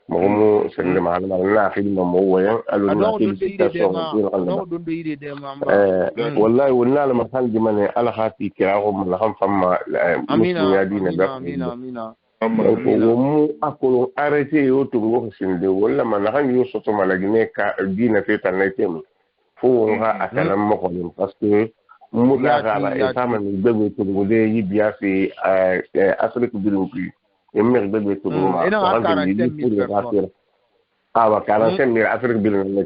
S7: mo sende mahala na khidma mo wayan aluna situation wallahi wonna la mahal jimane ala khati kirago la kham fama muslim ya dina da amina mu akolo arrêté yo to ngo sinde walla man han yo soto malagine ka dina feta na temu fo nga akala mo ko parce que mudagala e tama ni bebe to ngode yibia fi Afrique bilingu emer bebe to ma wa 45,000 Afrique bilingu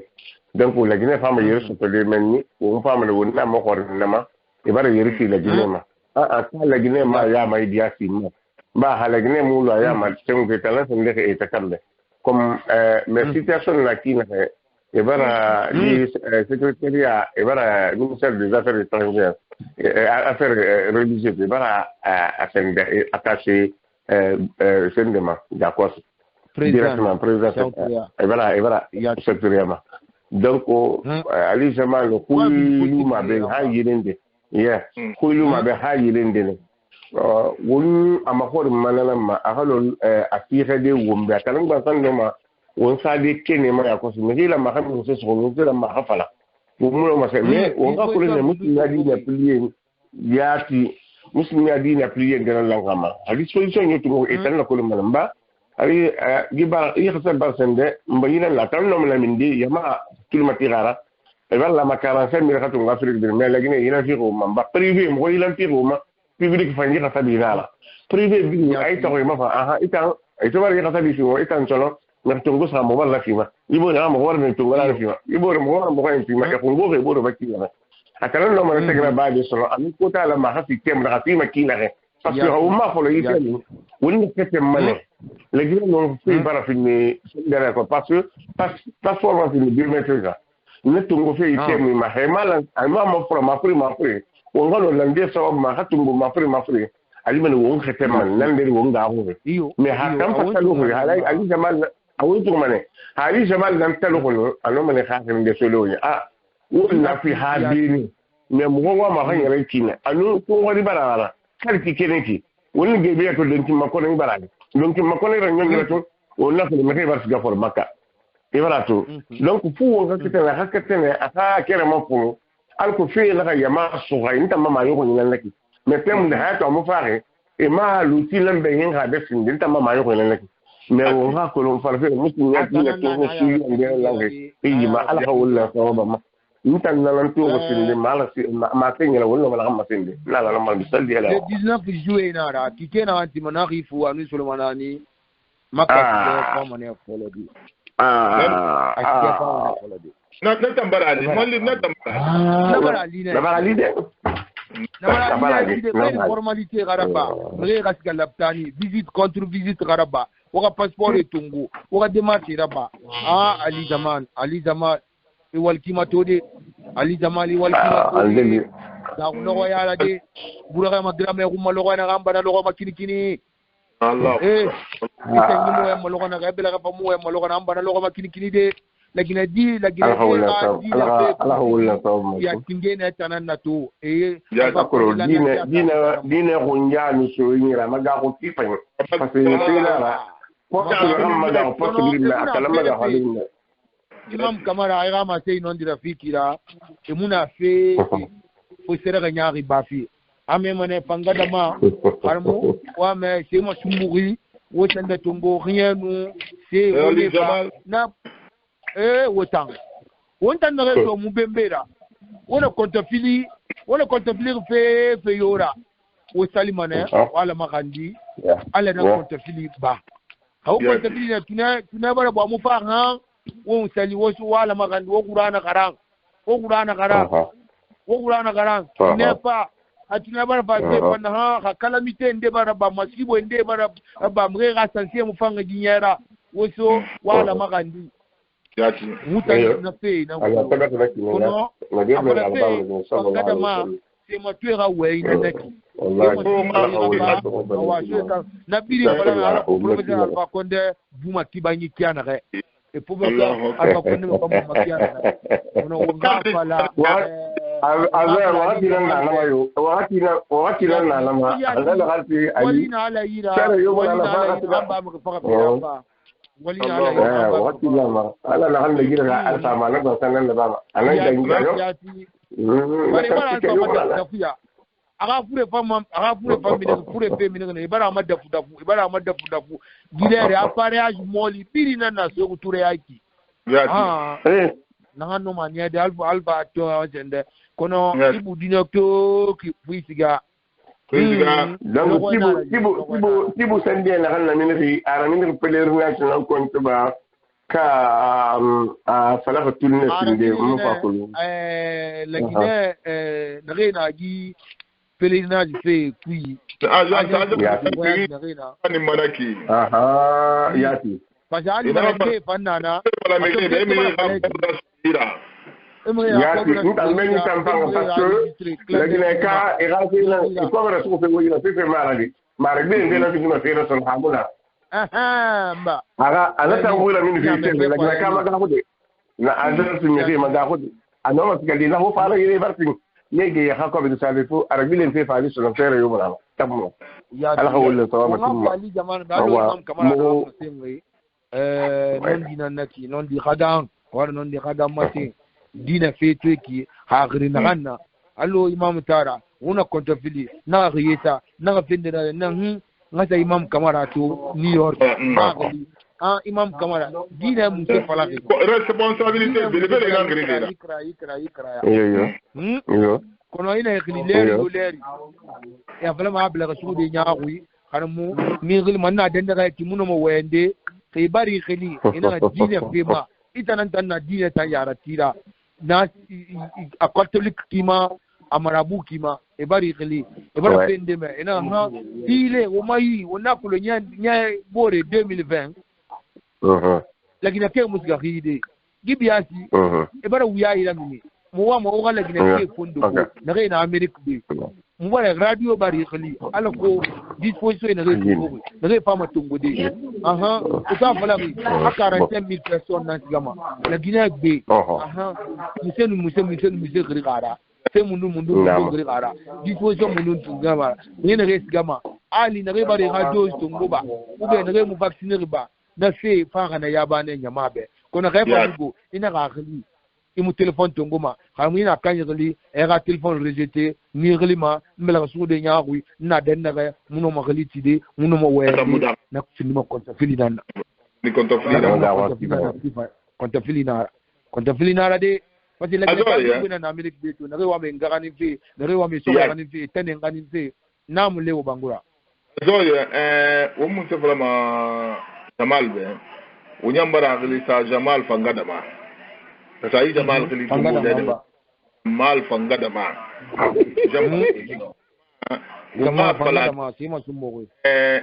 S7: donc la Guinée fama yere so de menni o fama le wonna mo ko nama e bare yere fi la Guinée ma la Guinée ma ya ma yibia fi ma ba hala Guinée mu la ya ma tengo tala sen de e takarle comme mais situation la qui et voilà les secrétariat et voilà ministère des affaires étrangères affaires religieuses et voilà attaché sendema d'accord directement président et voilà secrétariat donc ali jamal kulu ma be ha yirende kulu ma be ha yirende won amakor manana ma ahalon afire de wombe atalan ba sandema on sadi kene ma yakosi mais il a ma xam so so so ma xafala bu mu ma se mais on ga ko le musu ngadi na plier yaati musu ngadi na plier ngana la ngama a disposition yotu ko etan la ko le malamba ari giba yexsa barsende mbayina la tan no la mindi yama kilmatirara e wala ma 45,000 khatu ngafrik de mais la gine ina fi ko mamba privé mo ila fi ko ma public fa ngi khata dinala privé bi ay taw ma fa aha itan ay to bari khata bi fi itan solo mertongo sa mo wala fima ibo na mo warne to wala fima ibo mo warne mo kan fima e ko ngo re bodo bakki na akala no ma tegra ba de solo ami ko ta la ma hafi kem na hafi makina re parce que o ma fo le yitani woni kete mane le gina no fi bara fini dara ko parce que pas forma fini 2 mètres ga ne tungo fe kem ma he mala ma mo pro ma pri o ngalo lande so ma hatungo ma pri ali man wo kete man nan de wo nga ho mais ha kam fa talo ho halai ali jamal awon to mane hali jamal dan talo ko alo mane khakin de solo ni wonna fi hadini mais mo wa ma han yare kina anu ko wari barara kar ki keneki wonni ge be to den ma ko ni barade donc ma ko ni ran ngi to wonna ko me bar ga for makka e barato donc fu wo ga kete na hakete ne aka kere mo fu al ko fi la ya ma so ga inta ma yo ko ni laki mais tem de ha to mo faare e ma lu ti lambe yin ha de fin inta ma yo ko ni laki mais wo ha ko lo farfe mutum ya dina to ko su yi ngere langue e ma ala ha wala so ba ma inta nan to ko fin de mala ma tengela wala mala ma fin de la ma bisal di ala
S6: le 19 juillet na ra ki ke na anti manari fu anu solo manani maka ko mane folo di
S3: na tambara ali molli na tambara
S6: ali de formalité garaba re gaska laptani visite contre visite garaba waka passeport etungu waka démarche raba ali zaman iwalkima tode ali zaman iwalkima tode da no yala de bura ma grame ko lo na gamba na lo ma kini
S3: Allah
S6: itangi mo mo lo na gabela ga mo mo lo na amba na lo ma kini de lakini di ya tingene tanana to
S7: ya takoro dine gonja ni so yira maga ko tifa parce que la ko ta ramada ko possibilité akala maga halina
S6: imam kamara ay rama sey non dira fikira e muna fe fo sera ga nyaari bafi ame mane pangada ma harmo wa me sey mo sumuri wo sanda tumbo rienu sey na wotang on tan na reso mu bembera wala kontafili fe yora o salimane wala makandi ala na kontafili ba hawo kontafili na tuna bara ba mu fa ha wo sali wo wala makandi wo qur'ana karang ne pa atina bara ba te pana ha calamité nde bara ba masibo nde bara ba mrega sansie mu fanga ginyera wo so wala makandi
S3: yati
S6: muta na fe na kono kadama c'est ma tuera we ina neki na biri wala professeur Alpha Condé buma kibanyi kiana re et pour Alpha Condé ko buma kiana ono ngafala
S7: wakati na lama ala halti ali
S6: ala ira
S7: wakati lama ala na hande gira alfa mana ba sanan da ba anan da gira
S6: yo aga fure fam fure pe mine ne ibara ma dafu gilere appareage moli biri na so kuture yaki na hanu mania de alfa to ajende kono ibu dino to ki puisiga
S7: donc tibu sende na kan na minri ara minri peler national compte ba ka fala tulne sinde mo fa ko
S6: la Guinée na gi pèlerinage fait puis
S3: ni manaki
S7: yati
S6: parce que ali manaki fanana
S7: yati ntal men tampanga parce que la Guinée ka irasina ko wara so fe wona fe maradi maradi ndena fi ma fe rasul hamuna
S6: ba
S7: aga ala ta wala min fi te la Guinée ka ma ga hode na adar sun yede ma ga hode anoma ga dina ho fara yire bartin nege ya hako bi sabe fu arabilen fe fali so fere yo bala tammo ala hawle tawaba
S6: tumma ali jaman da do am kamara ko semwe non dina naki non di khadam wala non di khadam mati dina fe tweki hagri na ganna allo imam tara una kontafili na riyeta na fende na ngata imam kamara to New York imam kamara dina mu se fala
S3: responsabilité de lever les grands
S6: ikra
S7: yo
S6: kono ina yakini leri ya fala ma abla rasudi nyaaqui kanamu mi gil manna denda ga timuno mo wende kay bari khili ina dina fema itanan tanna dina ta yara tira na a catholic kima amarabu kima e bari khili e bari fende me ina ha ile o mai wona kulo nya bore 2020 lakini ke musga khide gibiasi e bara wiya ila mini mo wa mo ga lakini ke fondo na ga na America be mo bara radio bari khali ala ko disposition na ga fama tungode uta fala bi akara 100,000 personnes na gama lakini be musenu khiri gara fe mundu khiri gara disposition mundu tungama ni na ga gama ali na ga bari radio tungoba ube na ga mu vacciner ba na fe fanga na yabane nyamabe kona ga fa ina ga khali imu téléphone tongoma xamu ina kanyeli era téléphone rejeté ni relima mela suude nyaagui na denna ga muno ma khalitide muno ma waye na finima konta filina
S3: ni konta filina de parce que la guinée na Amérique beto na rewa me ngani fi na rewa me so ngani fi tene ngani fi namu lewo bangura zoya wo mun se vraiment Jamal be o nyambara glisa Jamal fangadama sasa hii Jamal kilitumudede mal fangadama Jamal fangadama sima sumbo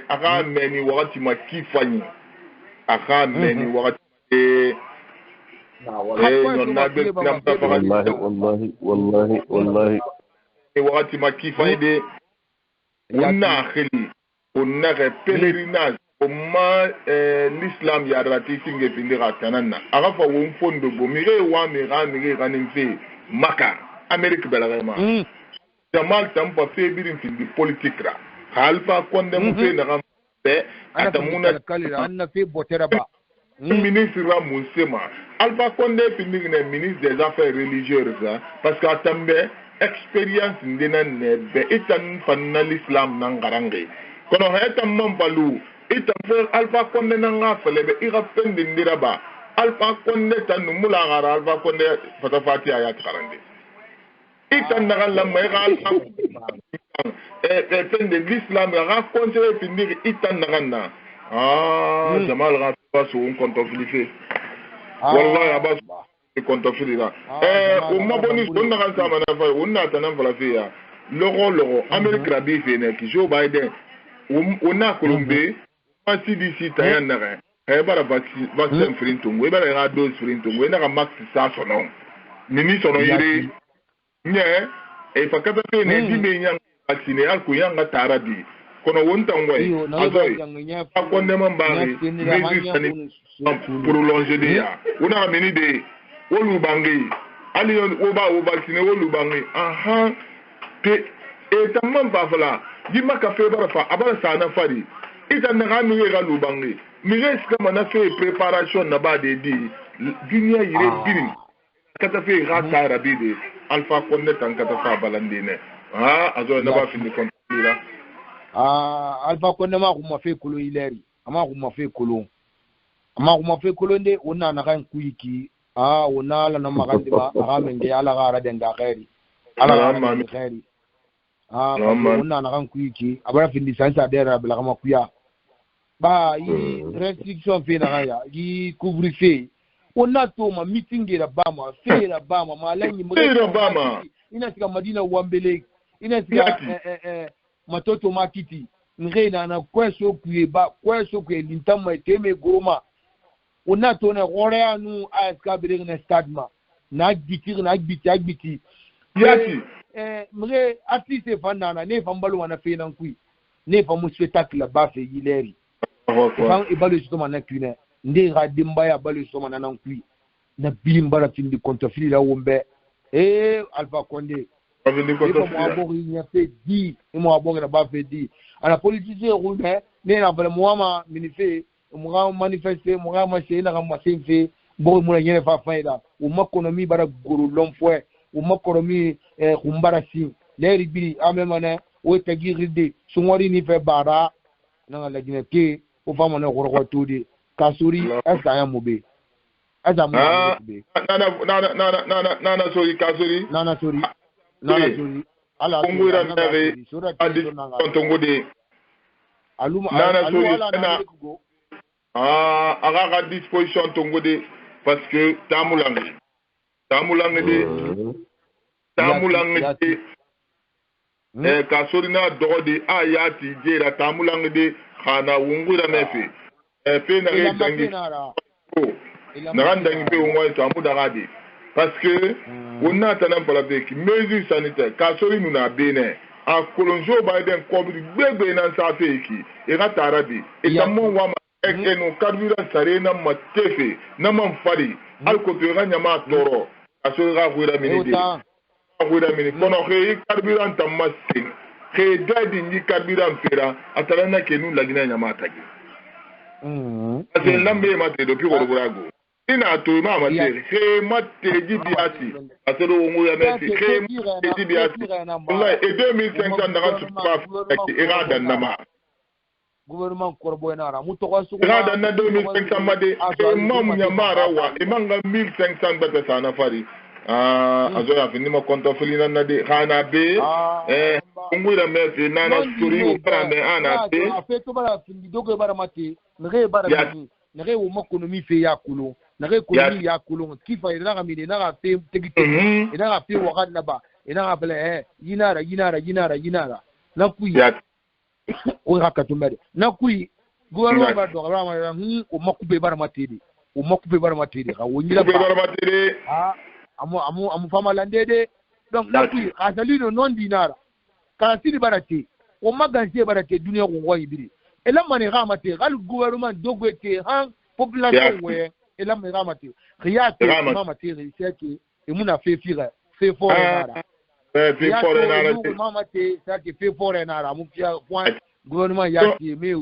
S3: aka meni wakati makifani aka meni wakati wallahi wakati makifani de unna khili unna pèlerinage Oma l'islam ya ratifié findira kanana arafa won fondo bo mire wa mire kanimfe maka Amerique belarema Jamal tampa fe birin findi politique ra Alpha Condé mu fe na be atamuna kalira anna fe boteraba ministre Ramonsema Alpha Condé findi ne ministre des affaires religieuses parce que atambe expérience ndena ne be etan fanna l'islam nangarange kono hetam mambalu ita fer Alpha Condé nanga felebe ira pendi ndiraba Alpha Conde tan mula gara Alpha Conde fatafati ayat karande itan nagan lamma Alpha de l'islam ra conseiller finir itan nagan na Jamal Rafa sur un compte filifié wallahi abas compte filifié o maboni on nagan sama na fa on na tanan fala fiya logo Amerique rabi fene ki Joe Biden on a Colombie pas si d'ici tayan nagan bara vaccin frintung we bara ga dose frintung we na ga max sa sono nini sono yire nye e fakata pe ne di me nyang vacciner al ku yanga tarabi kono wonta ngwai azoi akonde mambari mesu sani prolonger de ya una meni de wolu bangi ali o ba o vacciner wolu bangi aha te e tamman ba fala di maka fe bara fa abara sana fari ita na ga mi ga lu bangi Mires kama na fait préparation na-bas de di dunia yire birim kata fait rata rabide Alpha Conde tan kata fa balandine azo na ba fini kontra
S6: Alpha Conde ma kuma fait kolo ileri ama kuma fait kolo nde ona na kan kuiki ona la na magandi ba agamenge ala gara denga khairi ala gara khairi ona na kan kuiki abara fini sansa dera bla kama kuya ba yi restriction fe na ya yi couvre-feu on a to ma meeting la bama fe la bama malanyi mre bama ina sika madina wambele ina sika matoto makiti ngena na kweso kuye lintama teme goma on a to na gore anu aska bere na stadma na gbiti yati mre artiste fanana ne fambalo wana fe nan kui ne famu spectacle ba fe yileri fan ibalo soma na kwine ndi ga dimba ya balo soma na nkui na bimbara findi kontofili la wombe Alpha Conde mo abori nya fe di mo abori na ba fe di ana politicien roulé ne na bale moama minife mo ga manifester mo ga marcher na ga masinfe bo mo na nyene fa faida o makonomi bara guru lomfwe o makonomi kumbara si le ribiri amemane o tagiride sungori ni fe bara na la gineke o fama na gorgo tudi kasuri asa ya mube asa mube na
S3: sori kasuri
S6: na sori ala
S3: ngura ndare adi tontongo
S6: aluma
S3: na kugo aga ga disposition tongo de parce que tamulangi de kasuri na dogodi ayati jera tamulangi de khana wungura mefe pe na re dangi na randangi pe wongwa to amuda gadi parce que on a tanan pala ki mesures sanitaires kasori nuna bene a kolonjo Biden kobri gbegbe na sa fe ki e ga tarabi e tamon wa ma ekeno carburant sarena matefe na manfari alko to ga nyama toro kasori ga gwira minidi kono ke carburant tamasin ke dadi ni carburant fera atalana ke nu lagina nyama ataki ase lambe mate depuis ko burago ina to ma mate ke mate jibiati asero wongo ya mate ke jibiati wallahi e 2500 daga supa e ga dan nama
S6: gouvernement korbo na ra muto ko su
S3: ga dan na 2500 made e mam nyamara wa e manga 1500 bata sana fari azo ya fini mo konto filina na de khana be ngwira mete nana story o prande ana be
S6: afeto bara findi dogo bara mate nge bara ni nge wo makonomi fe ya kulo nge konomi ya kulo kifa ina ga mine na ga fe tegite ina ga fe wa ganna ba ina ga bele yinara na kui o ga katumere na kui gouvernement ba do ga ma o makube bara mate ga wonyila bara mate amu fama landede donc na kui azalino non dinara kasiri barate o maganse barate dunia ko ngoyi biri ela mane ramate gal gouvernement dogwete han population we ela mane ramate khiyate mamate riseke e muna fe fira fe forenara mamate sake fe forenara mu pia point gouvernement yaki me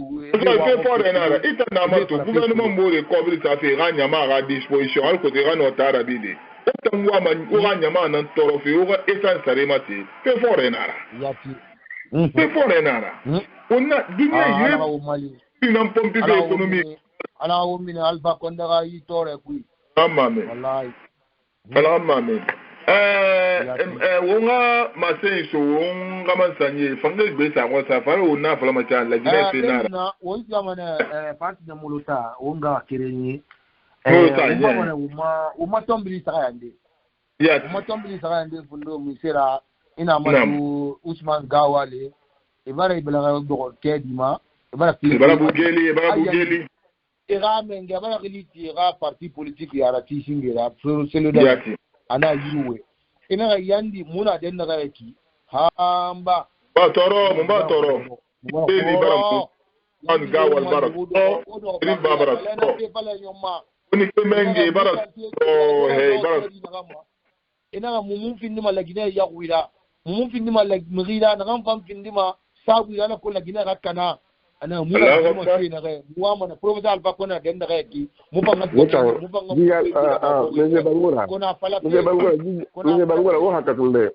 S3: fe forenara itana mato gouvernement mo le cobre ça fait ranyama à disposition al côté rano tarabide tangwa man o nyama nan toro fe o esan saremate fe forenara
S6: yati
S3: pe forenara on a dunia yé une pompe de économie
S6: ala o min alfa kondaga yi tore kui
S3: Amen.
S6: wallahi
S3: Amen. Wonga masai so wonga masanye fanga gbe sa kwa sa fara wona fala macha la gina fe na
S6: won kama na parti na mulota wonga kirenyi uma tombili sakayande
S3: yes
S6: uma tombili sakayande fundo misera ina matu Usman Gawale ibara ibala do kedima ibara bugeli ira menga ibara kiliti ira parti politique ya rati singira selo da ana yiwe ina yandi muna den daga yaki hamba
S3: ba toro beli bara an Gawal bara ri babara ni kemenge bara hey bara
S6: ina mumun findi malagina ya kuira mumun findi malagina na kan fam findi ma sabu yana ko lagina rakana ana mu ma sai na ga mu ma na professor alfa kona den daga yaki mu ba ma
S7: meze bangura meze bangura wo haka tunde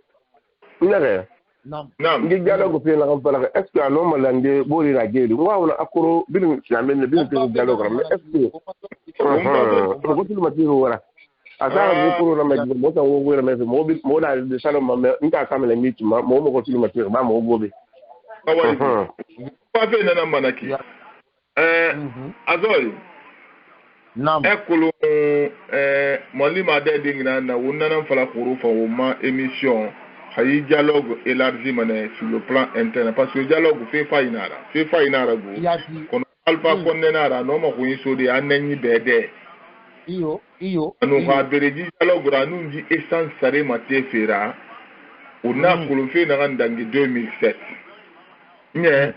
S7: nyare
S6: nam
S7: ngi dialogue pe la kan pala est ce que no malande bori na gelu wa wala akoro bin chamen bin te dialogue mais est ce que ko tulu matiro wala asara ni kuro na maji mo ta wo wala mais mo da de salon ma nka kamela miti ma mo ko tulu matiro ba mo gobe
S3: pa fe na manaki azoi
S6: nam
S3: ekulu molima de dingna na wonana fala kuru fa wo ma émission hayi dialogue élargi mané sur le plan interne parce que dialogue fait fainara go kono alpha konnenara no ma ko yisode anenyi bede
S6: iyo
S3: anu ha bereji dialogue ra nunji essence sare mate fera ona kulu fe na ndangi 2007 nye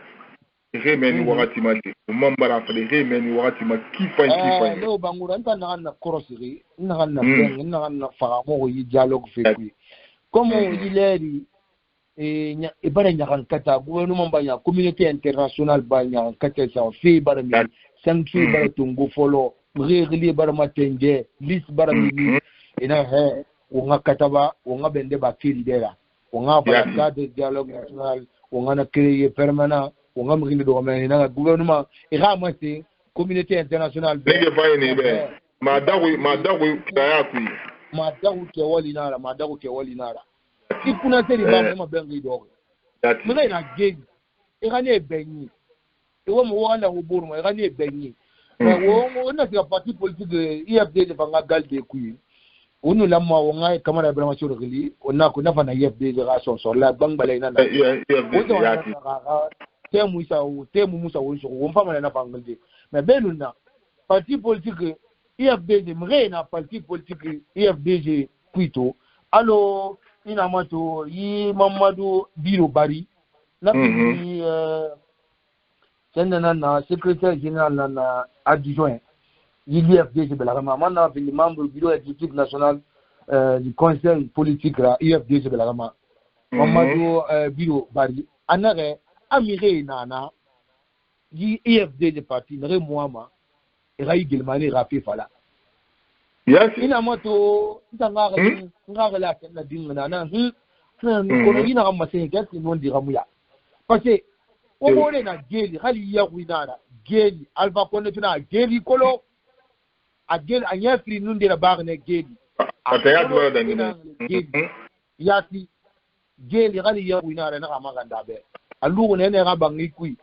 S3: remeni wakati mate mambara fa de remeni wakati ma kifa
S6: leo bangura nta na korosiri na bengi na fa mo yi dialogue fe kui comme ileri bara nyakan kata gouvernement banya communauté internationale banya kata sa fi bara mi sanction bara tungu folo régler bara matenge liste bara mi ina he wonga kataba wonga bende ba kilidera wonga para cadre dialogue national wonga na créer permanent wonga mrinde do men na gouvernement iramati communauté internationale
S3: bege fayni be ma dawu kaya ku
S6: madawu ke wali nara ikuna teri ba mo bengi do mele na gege igane benyi ewo mo wanda wo boru mo igane benyi wo na ti parti politique IFD de fanga galde kuyi onu lamma wo ngai kamara ibrahima chorogli onna ko nafa na IFD de rason so la bangbale na temu musa wo so wo fama na bangalde mais beluna parti politique IFD mre na parti politique IFD kuito alo ina mato yi Mamadou Biro Bari na ni na secrétaire général na adjoint yi IFD Belagama mana fi membre bureau exécutif national du conseil politique la IFD Belagama Mamadou Biro Bari anare amire nana yi IFD de parti nare moama irayi gelmani rafi fala
S3: yes
S6: ina moto ngara la na dingna na kono ina kama se gati non di ramuya parce que o bore na geli hali ya winara geli alba kono tuna geli kolo a geli anya fri nun de la bar ne geli
S3: ataya do da ngina
S6: yati geli hali ya winara na kama ganda be alugo ne ne ga bangi kui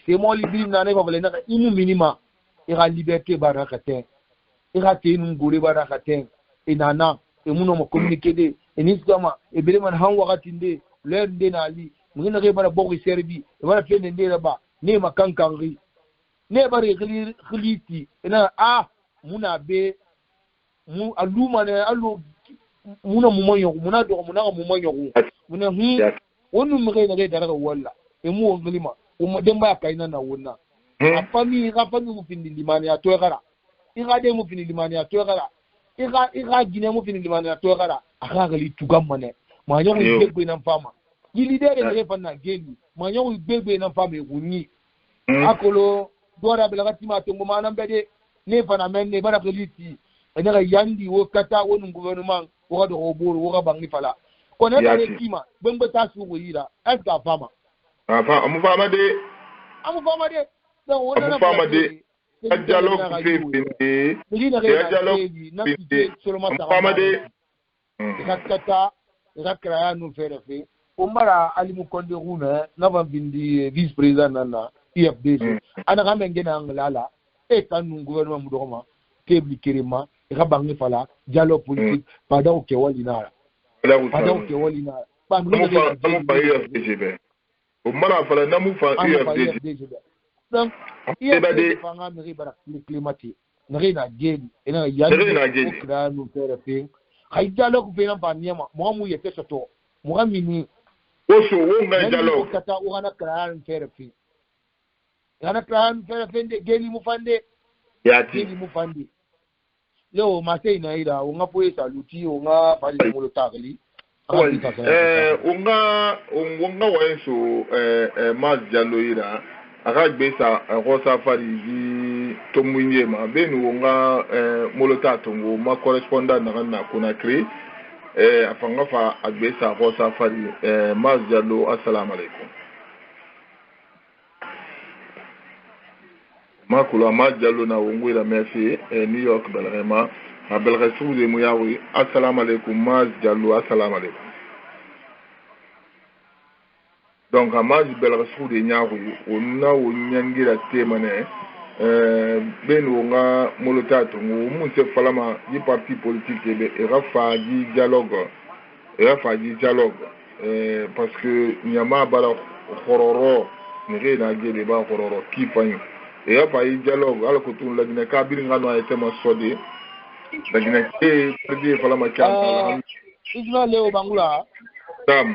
S6: c'est moi libri na ne ba vele na imu minima ira liberté barakate ira tenu ngure barakate inana emuno mo communiquer de enisama ebele man han wakati nde leer nde na ali mungina ke bara boki servi e bara fende nde ba ne makankangri ne bare khiliti ina muna be mu aluma ne allo muna mumanyo muna do muna wonu mure na ke dara walla e mu nglima o mo demba kaina na wonna afami mu findi limani ya toegara iga de mu findi limani ya toegara iga gine mu findi limani ya toegara akagali tugamane manyo gbegbe na fama yili de re fanna geli manyo gbegbe na fama egunyi akolo dora bela katima tongo mana mbede ne fana men ne bara keliti enega yandi wo kata wonu gouvernement wo ga do oburu wo ga bangi fala kone tare kima bembe tasu wo yira eska fama
S3: amu fama de
S6: donc wona na fama de
S3: dialogue fait fini.
S6: Rakra nous faire fait. Omara alimu konde runa nava bindi vice président nana IFDC. Ana kamengena anglala et kan gouvernement mudoma tebli kirima rabangi fala dialogue politique pendant que walinara. Pendant que walinara.
S3: Pendant IFDC. Omara fala namu fa IFDC.
S6: Donc IFDC fanga meri bara climatique. Nrena geni ena yani okra nous faire fait. Hay dialogue pe na banyama mo mu yete soto mo mini
S3: oso wonga dialogue
S6: kata wana kran therapy yana kran therapy de geli mu fande
S3: yati
S6: geli mu fande yo masei na ida unga poe saluti unga pali mo tagli
S3: unga wenso mas jalo ira akagbesa rosa farizi tomunye ma benu unga molota tongo ma correspondant na Conakry afanga fa agbesa rosa fari mas jalo assalamu alaikum makula mas jalo na wongwira merci New York belrema abel rasul de muyawi assalamu alaikum mas jalo assalamu alaikum. Donc, à ma belle ressource de Niaru, on a un yangi la témane, ben on a molotato, on se falama du parti politique et rafa du dialogue, parce que Niama bala hororo, n'est rien à dire les bas hororo, qui paye, et rafa du dialogue, alors que tout la Guinée Kabine a été ma sodé, la Guinée est prédit falama kya.
S6: Israël Léo Bangula.
S3: Dame.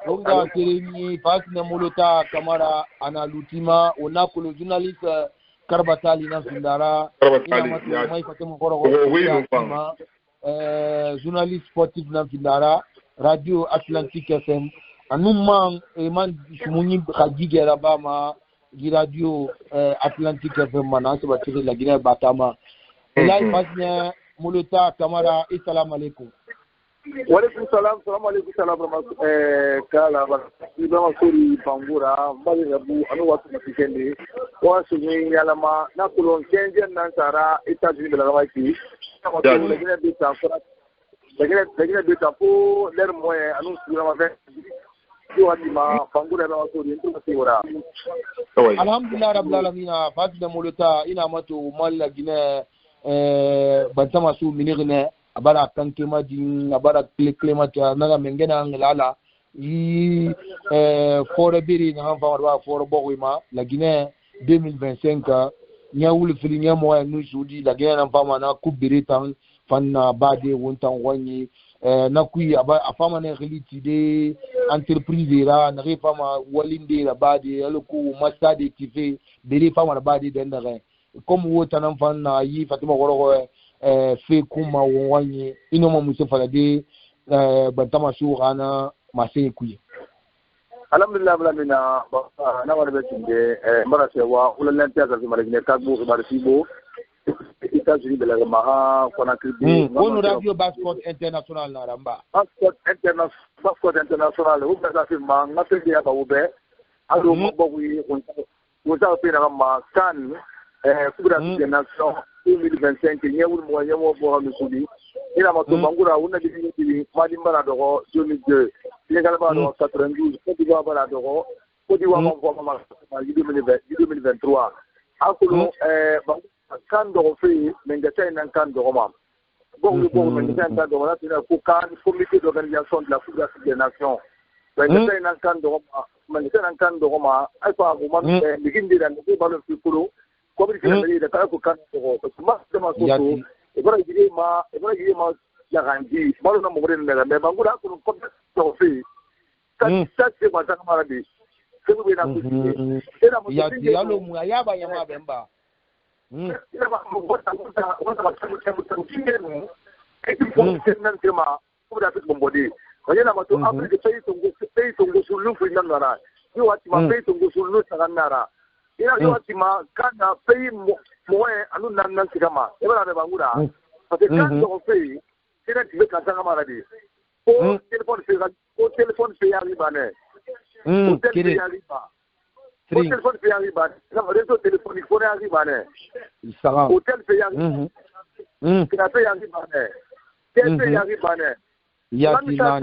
S6: Onga Tereni, Pasina Molota, Kamara, Analutima, Onakolo, journaliste Karbatali Nafindara, journaliste sportif Nafindara, Radio Atlantique FM, Anouman, Eman Mouni Khadigi Alabama, Radio Atlantique FM, Manas, Batiri, la Guinée Batama. Et là, il passe Molota, Kamara, et salam alaikum.
S8: Walaikum salam, salam alaikum salam kala ibama sori bangura mbali rabu anu watu matikende wa sunyi yalama na kulon kenje nan sara États-Unis de la Ramaki kama ko le gina de ta fora le gina de ta po ler moyen anu sura ma fait yo adima bangura na sori ntu masira
S6: alhamdulillah rabbil alamin fatina molota ina mato malla gina bantama su minirne abara kankema din abara klemata naga mengena ngala yi fore biri na fa fore bogima la Guinée 2025 nya wul fili nya mo nu sudi la Guinée na fa na kubiri tan fanna bade wontan wani na kui afama ne reliti de entreprise ra na fama walinde la bade alku masade tive biri fama la bade dendere comme wotana fanna yi fatima goro fait comme wani inoma muso falade bantama surana masé kuye
S8: alhamdulillah blamina na wala betinde mara sewa ula lente za marigine kagbo barisibo États-Unis de la Maha Conakry
S6: on radio Passport international na ramba
S8: Passport international ou ça fait ma ngate ya ba ube alo mo wi on ça fait na ma kan kubra de nation 2025 nyewul mo nyemo bo ha musudi ila mato bangura una di madimbara dogo 2002 legal ba do 92 ko di ba dogo ko di wa mo ma 2023 akulu kan dogo fe mengata nan kan dogo ma bon mengata nan dogo la tena ko kan comité d'organisation de la Fédération des Nations mengata nan kan dogo ma ay pa mo ma digindi dan ko ba lo fikuro ko bi kala da ka ko kan dogo ko ma ma so ibara gire ma ya ganji malo na mo ren daga me bangura ko ko to fe kan sa se ma ta mara di se bi na ku
S6: ya ti alo mu ya ba ya ma bemba
S8: ila ba mo ko ta ba ta no e ti ko nan te ma ko da fit bombodi ko yana ma to afrika sai to go sulu fu nan nara yo wati ma sai to go sulu ta nara ila yo wati ma kana sai mo anu nan sigama ibara be bangura parce que quand on fait c'est là tu veux quand ça mara di ko téléphone fait arrive né téléphone fait arrive téléphone fait arriver, non, réseau téléphonique faut arriver,
S6: ça
S8: hôtel fait arriver, qui a fait arriver, quel fait arriver, il y a qui là,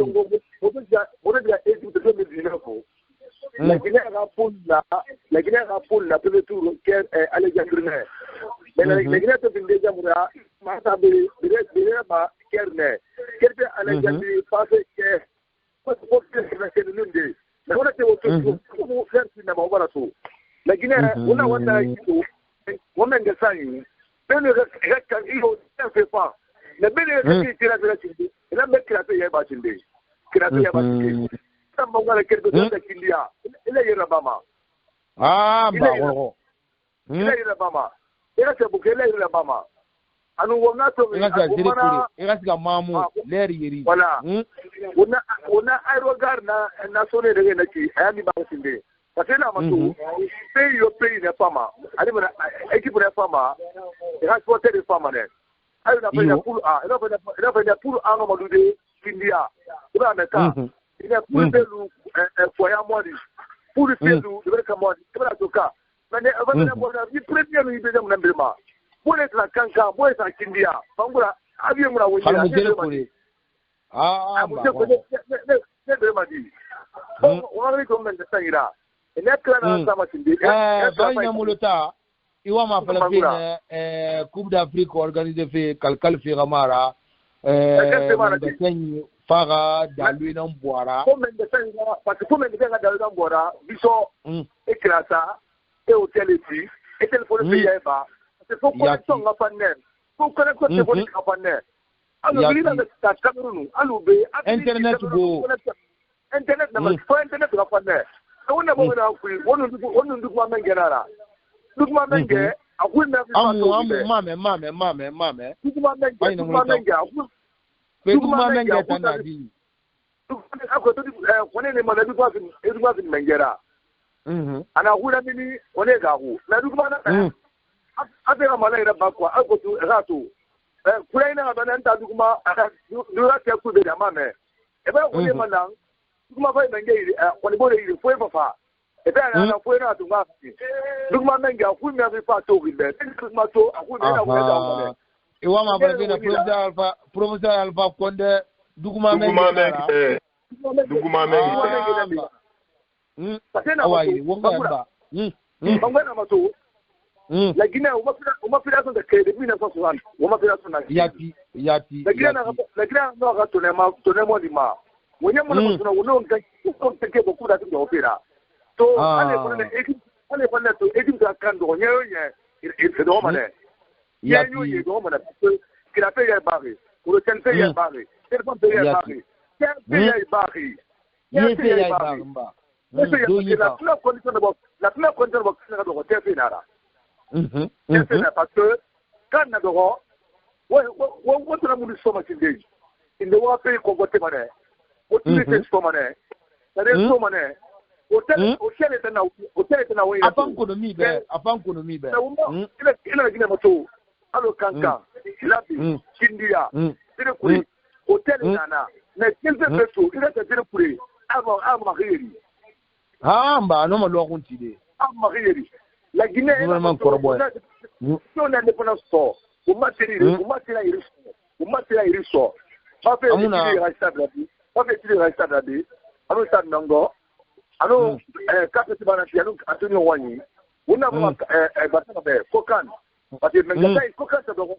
S8: on a déjà étudié de 2019. La Guinée rappelle la premier tour qu'elle est Alexandre. Mais la Guinée est déjà moura, ma table de ma kerne. Quel fait Alexandre parce que faut que c'est le nom de. Mais on a été autour pour faire cinéma voilà tout. La Guinée on a on a des signes. Ben le rectangle il ne fait pas. Mais ben le rectangle il tire de la chinde. Il a mis qu'il a payé ba chinde. Qu'il a payé ba chinde. Mongala quelque chose de Kindia. Il est Rabama.
S6: Ah, bah,
S8: il est Rabama. Il est bouquet, il est Rabama. And on a to voilà. On a aérogarna nationale de Renaki, Ami Bassinde. Parce que là, pays au pays n'est pas mal. Allez, équipe n'est pas mal. Il a sporté des femmes. Il a fait la poule A. Il a fait la poule A en mode de Kindia. Il a un il y a pour le foyer à moi, pour le faire de Verkamon, c'est pas le cas. Mais avant de premier lui de mon emblème. Pour être la canca, pour être en Kindia, Bangola, aviez moi oui.
S6: Ah,
S8: c'est vraiment dit. On va comment de ça ira. Et là, quand on a Matindi,
S6: Molota, il va m'appeler Coupe d'Afrique organisée fait Calcal Firamara. Fara dalu na mbwara
S8: parce que comme on est dalu na mbwara biso écrasa et hôtel ici et téléphone payé ba c'est faut connexion na panel faut connexion téléphone na panel alors il a ta cameroun alors be
S6: internet go
S8: internet na faut internet na panel on a besoin na ku on ndu kwa mengenara ndu kwa menge akui na mame
S6: Peduma menga tanadi.
S8: Ako to kone ne mala dukwa fin mengera. Ana hula mini kone ga hu. Na dukwa na. Abe mala ira bakwa ako tu rato. Kula ina ba nan ta dukuma dura te ku be da mame. E ba kone mala dukuma fa mengeri kone bole ire fo fa. E ba na fo na dukuma. Dukuma menga ku me abi fa to ribe. Dukuma to aku be na ku da.
S6: Iwa ma bala bina professeur Alpha Konde duguma mengi
S8: Bangwana mato la Guinée uma filiation de crédit 1960 uma filiation na
S6: yati
S8: la Guinée no ga tonema lima wonya mona mona wono nke beaucoup d'affaires d'opéra to ale fone to équipe de kando nyeyo nye il se domane yati yo domane qu'il a payé barré pour le centre payé barré téléphone payé barré payé barré payé barré la première condition de boxe c'est de côté finara parce que quand na dogo wo tuna mu soma tinde inde wa pay ko gote mane o tuni te soma ne tare soma ne o tele tena wo
S6: afan konomi be
S8: ila gina moto alo kanka labi kindia dire kuri o tele nana mais quel fait tout il est dire kuri avant mahiri
S6: mba no malo kuntide
S8: mahiri la Guinée est son indépendance sort au matériel il sort pas fait il reste là alors ça nango alors quatre semaines alors Antonio Wani on a battu Kokan parce que maintenant Kokan ça doit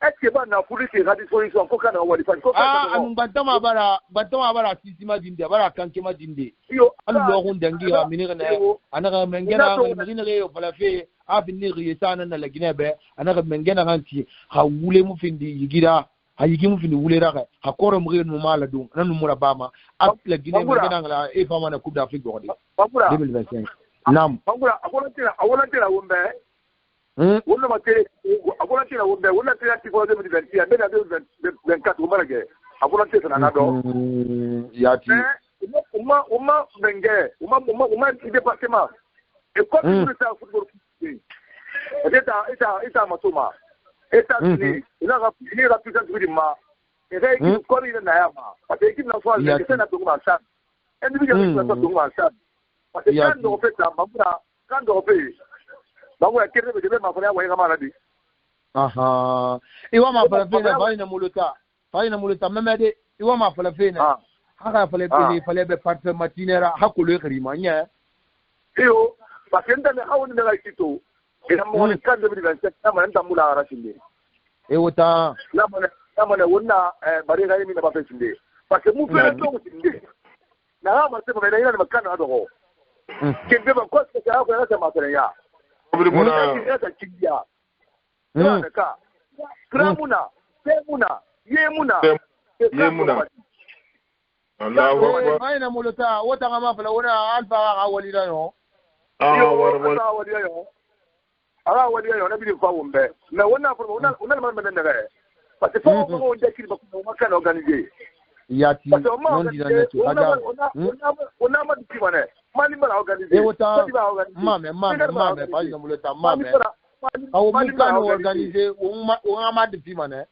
S8: est-ce que va na police et radisposition Kokan on va le faire
S6: Kokan batama bara sisima dinde bara kankema dinde allo hundangi ya minirne anaga mengena minire yo falafe afiniri yesana na la Guinée be anaga mengena kanti ha wule mu findi yigira ha yigi mu findi wule raka ha koro mu renu mala dum nanu mura bama at la Guinée mengena ngala e fama na Coupe d'Afrique godi 2025 nam
S8: bangura awolantira wombe wonna matere awolantira wombe wonna tira tifo 2021 bena 2024 umarage awolantira na do
S6: yati
S8: uma benge uma département et comme tout ça football eta matoma États-Unis il a puissance du ma et qui comme il na yama parce que équipe nationale c'est na tongma ça individuellement ça tongma ça parce que quand on fait ça bambura kan do pe ba wa kete be ma fala wa kama radi
S6: aha iwa ma fala fe na fa ina muluta memede iwa ma fala fe na haka fala pe fala be parte matinera hakulu khirima nya
S8: iyo parce que ndane awon na kito ina mo ni kan de bi ban ta ma nta mula arashinde
S6: e wota
S8: la mona wonna bare ga yimi na ba fesinde parce que mu fere to sinde na ma se ba ina na makana do ke be ba ko se ka ko na ma fere ya
S3: obri bona
S8: ya ta kiya na ka kramuna semuna yemuna
S3: Allahu akbar
S6: faina muluta wota ma fala wona alfa ga walida yo
S8: ara wadiya yo na bi fa wumbe na wona fa wona ma men daga parce que fa ko on dekiri ba ko ma kan organiser
S6: yati non di na to aga
S8: wona ma di bane mali mala organiser
S6: e wota mame faina muluta mame awu mu kan organiser o ma di mane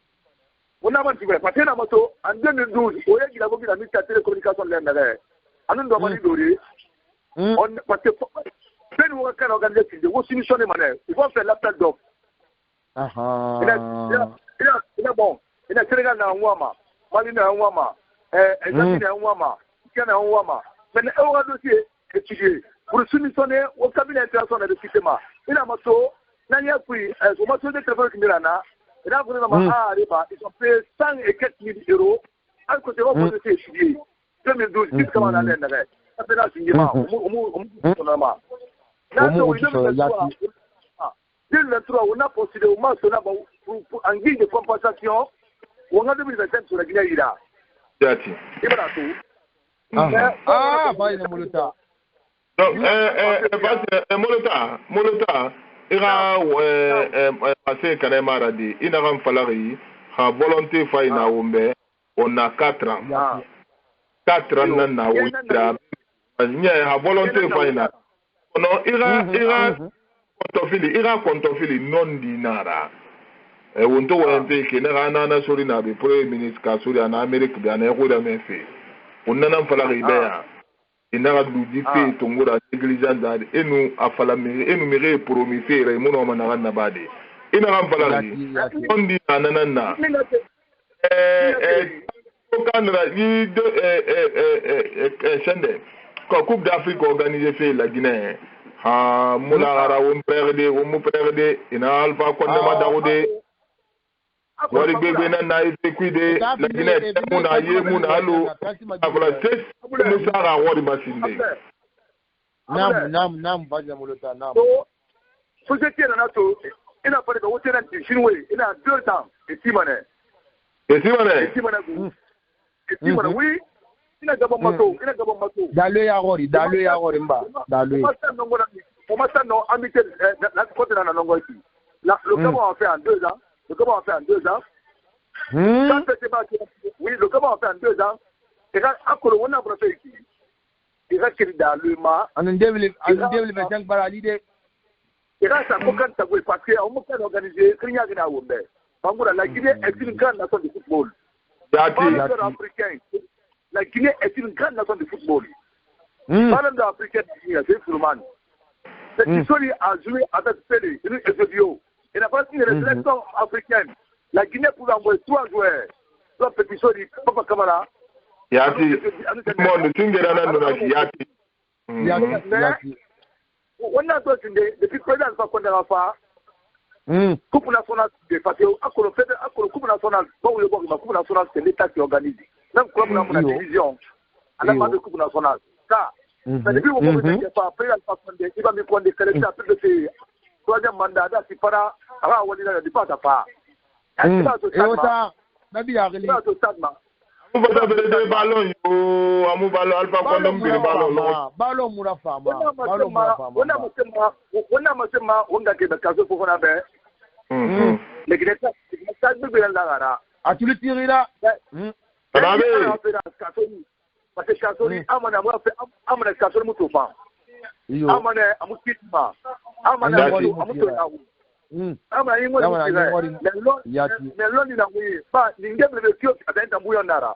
S8: wona ma di bane parce que na moto en 2012 o ye gila bo gila ministère télécommunication le daga anu ndo ma di dori on parce que ben on can organiser de vous solutionner mané ils vont faire l'appel d'offres il est bon il est Sénégal na nwama Mali na nwama Zambie na nwama Kenya na nwama mais on va dossier étudier pour solutionner au cabinet international de système il a moto nani a pris au moto de téléphone kinirana il a vraiment riba ils ont payé 100 et quelques mille euros à côté on peut étudier 2012 c'est comment on a l'air ça fait là signement normalement. On a procédé au moins pour un guide de compensation. On a 2025 sur la Guinée-Ira.
S3: Yati.
S6: Moluta.
S3: Donc, Moluta, ira passé Kanema Radi, Inaram Falari, a volonté Faina Ombe, on a 4 ans. 4 ans, na Wira, a volonté Faina. Non, ira kontofili non dinara. Wonto wente kenera nana sori na be premier ministre ka sori na Amerique bi na ko da mefe. Onnana fala ribeya. Inara dudi fe tongora négligence da enu afala enu mere promise re muno mana na bade. Inara fala ri. Non dinana na. Kanra yi de sende. Coupe d'Afrique organisée fait la Guinée. Moulagara, on perde, ina alpha condamna daoude. Wari bébé na été cuidé, la Guinée, mouna allo, avla 6, moussara wari basinde.
S6: Nam, baja molota, nam.
S8: Société na nato, il a parlé de hôtel chinois, il a 2 ans, et Simone. Oui. Ina gabon mato.
S6: Dalwe ya gori mba. Dalwe.
S8: On m'a dit non, amitié, la côté dans la longue ici. Le Gabon a fait en 2 ans. Oui, le Gabon a fait en 2 ans. Et là, encore, on a profité ici. Il reste dans le ma.
S6: En 2025, baralide.
S8: Et là, ça faut quand ça va parce qu'on peut organiser. La Guinée est une grande nation de football. La Guinée est une grande nation de football. Parlant de l'Africaine, c'est Fouroumane. Cette histoire a joué avec Pélé, Eusebio. Il n'a pas signé les sélections africaines. La Guinée pouvait envoyer 3 joueurs. 3 petits solis, Papa Kamara.
S3: Yati, monde, Yati.
S8: On a depuis que le président a fait Coupe nationale, parce que la Coupe nationale, Coupe nationale, c'est l'État qui organise. Même club dans la division, à la base de Coupe nationale. Ça, depuis qu'on ne pas après, il va me prendre des qualités à plus de ces 3e mandat, si para, alors on est de pas à pas.
S6: Et ça, Nabi a relé.
S3: Vous avez des ballons, vous ballon, alpha condom, ballon.
S6: Ballon, moula fama.
S8: On a ma on a des cases pour qu'on avait. Les Grecs,
S6: à tous les tirés là.
S8: Parce que Chassoni, Amana, Amana, Chassoni, Moutoufa. Amana, Amouskitma. Amana, Amoutou. Amana, mais l'on dit oui, pas l'ingénieur de Kyoto à d'un bouillonnara.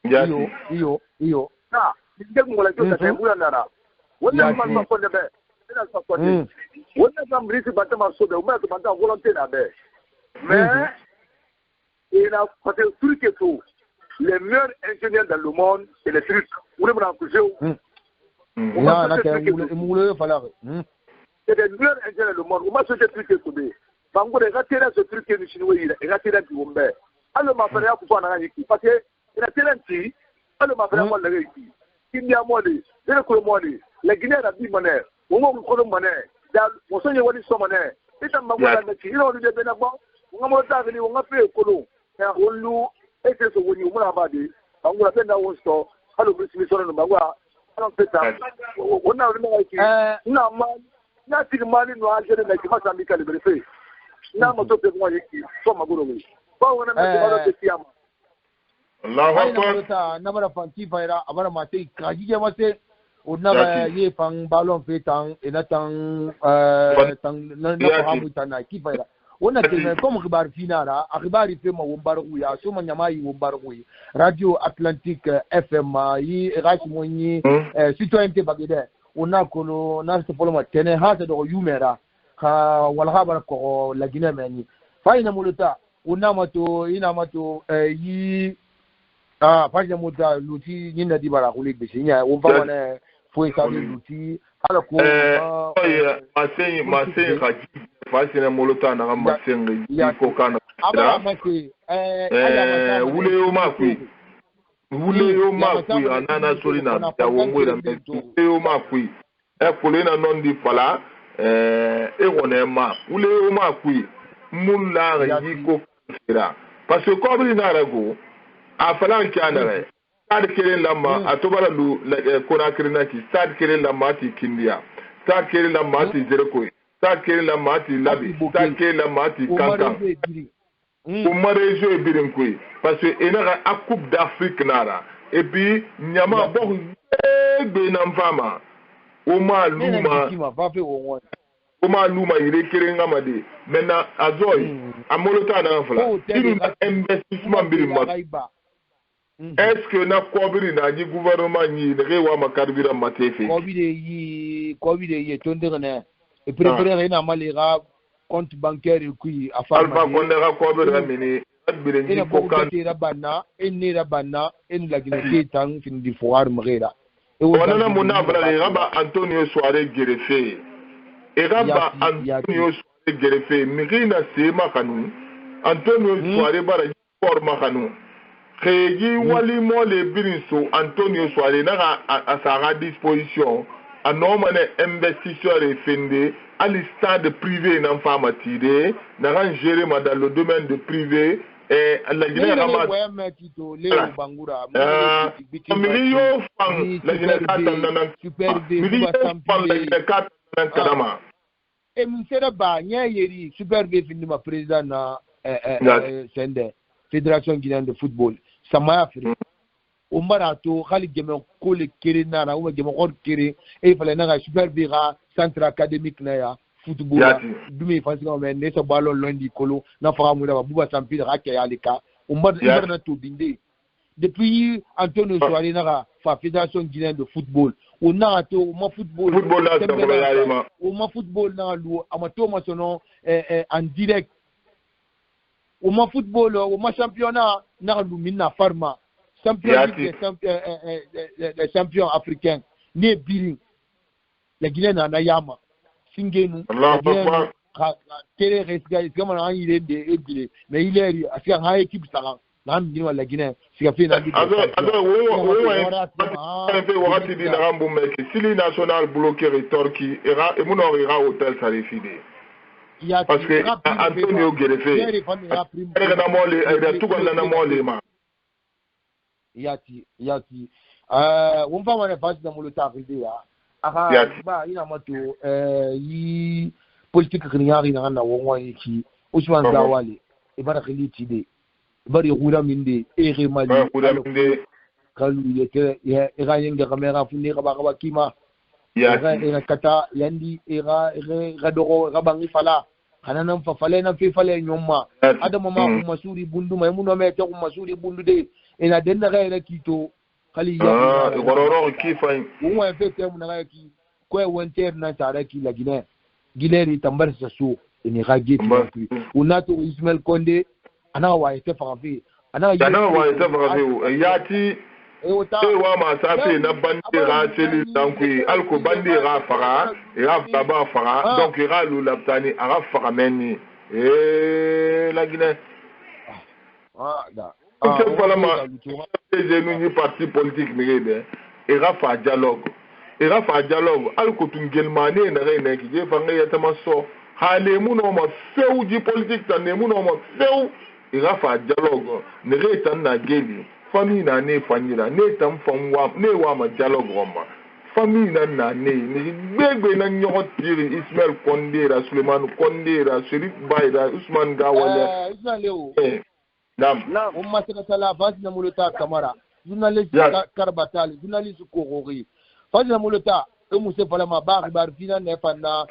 S6: Io.
S8: Ah, l'ingénieur de Kyoto à un bouillonnara. On a pas de ina supporter wona sam risi batama so be o ma to banta volonté na be mais il a parce que truc est tout les meilleurs ingénieurs dans le monde c'est les trucs vous me racontez
S6: non là que moule falloir
S8: c'est les meilleurs ingénieurs dans le monde on m'a ce truc est tout be bango de rater ce truc que nous chinois il rater dans Bombe alors ma frère pour na yiki parce que il a talenti alors ma frère moi la yiki il y a moi de le moi la Guinée a dit monnaie on ko monnaie dans on sonye wali so monnaie et ça m'a voilà na ki on de benabo on m'a ta ni on a fait kolo on lu et c'est ce woni on m'a ba de bango la penda on sto alors monsieur so no bango alors c'est ça on a le yiki na ma na ti mali no a jere na ki ma sambika le brefe na mo to pe moi yiki so ma goro mi ba wona na ba de tiama
S3: Allahu akbar
S6: ta na bara fanti faira abara mate kaji ma se ona ye pang balon fe tang ena tang na ko hamu tana ki faira ona te comme khibar finara akhbari fe ma wombar uya so ma nyama yi wombar uyi radio atlantique fm yi rashi moni citoyenneté bagede ona kono na se polo ma tene ha ta do yumera ha wala habar ko la Guinée meni faina muluta ona mato ina mato yi par exemple l'outil ni na di bara ko ligue sinya on va wana faut savoir l'outil ala ko
S3: maseng khaji fasina molota na maseng ko kana wule yo makui anana solina ya wongwera wule yo makui kolena non di fala wonema wule yo makui mulla yiko kira parce que comme il rago a falan kanare stade kelen lama atobara lu Conakry naki stade kelen lama ti Kindia stade kelen lama ti Zerko stade kelen lama ti Labi stade kelen lama ti Kankan o marejo e birinkui parce que enara a coupe d'Afrique nara et puis nyama bo be na mfama o ma luma ire kere ngamade maintenant azoy amolota na fala tiru investissement birima. Est-ce que na kobiri na ni gouvernement ni rewa makarbira matefe
S6: kobide yi tonderne et préférer na malira compte bancaire qui a
S3: alba kondera kobira mini adbire ni ko kan
S6: rabana en la Guinée tang fin di foire mrera
S3: e wona mona bra raba Antonio Soare Gerefe e raba Antonio Soare Gerefe mirina sema kanu Antonio Soare bara forma kanu Crégi wali mo le birinso Antonio Soare na à sa disposition à normane investisseur et fende à l'stade privé nan fama tire na ran gérer dans le domaine de privé et la Guinée rama
S6: bangura
S3: milieu fang la Guinée katana
S6: super B
S3: kadama
S6: e msera ba nyayeri super B findi ma président na sende Fédération guinéenne de football Samaya Afrique o marato khali geme ko le kere nana o geme or kere e fala na super bira centre académique na ya football dumi fasika men ne so ballon lundi kolo na fara mu da buba champion ka ya lika o mbar na to binde depuis Antonio Soare na fa Fédération guinéenne de football o na to ma football o ma football na lu amato ma sono en direct o ma football o ma championnat na lu minna farma champion africain ne birin la Guinée na yama singenu tere resga kama na ile de ebile mais il est asia ha équipe sala na mbi la Guinée sika fe na
S3: wakati di na rambu meke sili national bloqué Torki era e muno ira hotel salifide parce que Antonio Gerefe na mole e tout na mole ma
S6: yati wumfa wana fasi na mulu tafide ya aha ba ina mato yi politique kanyari na na wonwa yiki Ousmane Zawale ibara khiliti de bari gura minde ere mali kalu yete ya yenga kamera fundi ka kima ya kata yandi era doro rabangi fala kanana mfafale na fifale nyoma adama ma masuri bundu mai muno mete ku masuri bundu de ina denna gaira kito kali ya
S3: gororo kifa
S6: umwa fete mun na ki quoi winter na tare ki la Guinée ri tambar sa so ni ragé on a to Ismaël Condé ana wa ite farafi ana wa
S3: ite farafi yati wa ma safi na bandira celi donc alko bandira fara ira baba fara donc ira lulaptani ara fara meni la Guinée c'est pas la ma ni parti politique mais ira fa dialogue alko tungelmane na rene ki je fanga ya tamaso hale muno ma feu di politique tan ne muno ma feu ira fa dialogue ne retan na geli famille na ne fanyira ne tam famwa ne wa ma dialogue romba famille na ne bebe na nyot tiri Ismaël Condé ra Suleiman Condé ra Serif Bayda Ousmane Gawale
S6: Nam umma sala fasna mulata kamara journaliste Karbatali journaliste Korori fasna mulata Moussa Falama bar fina ne fana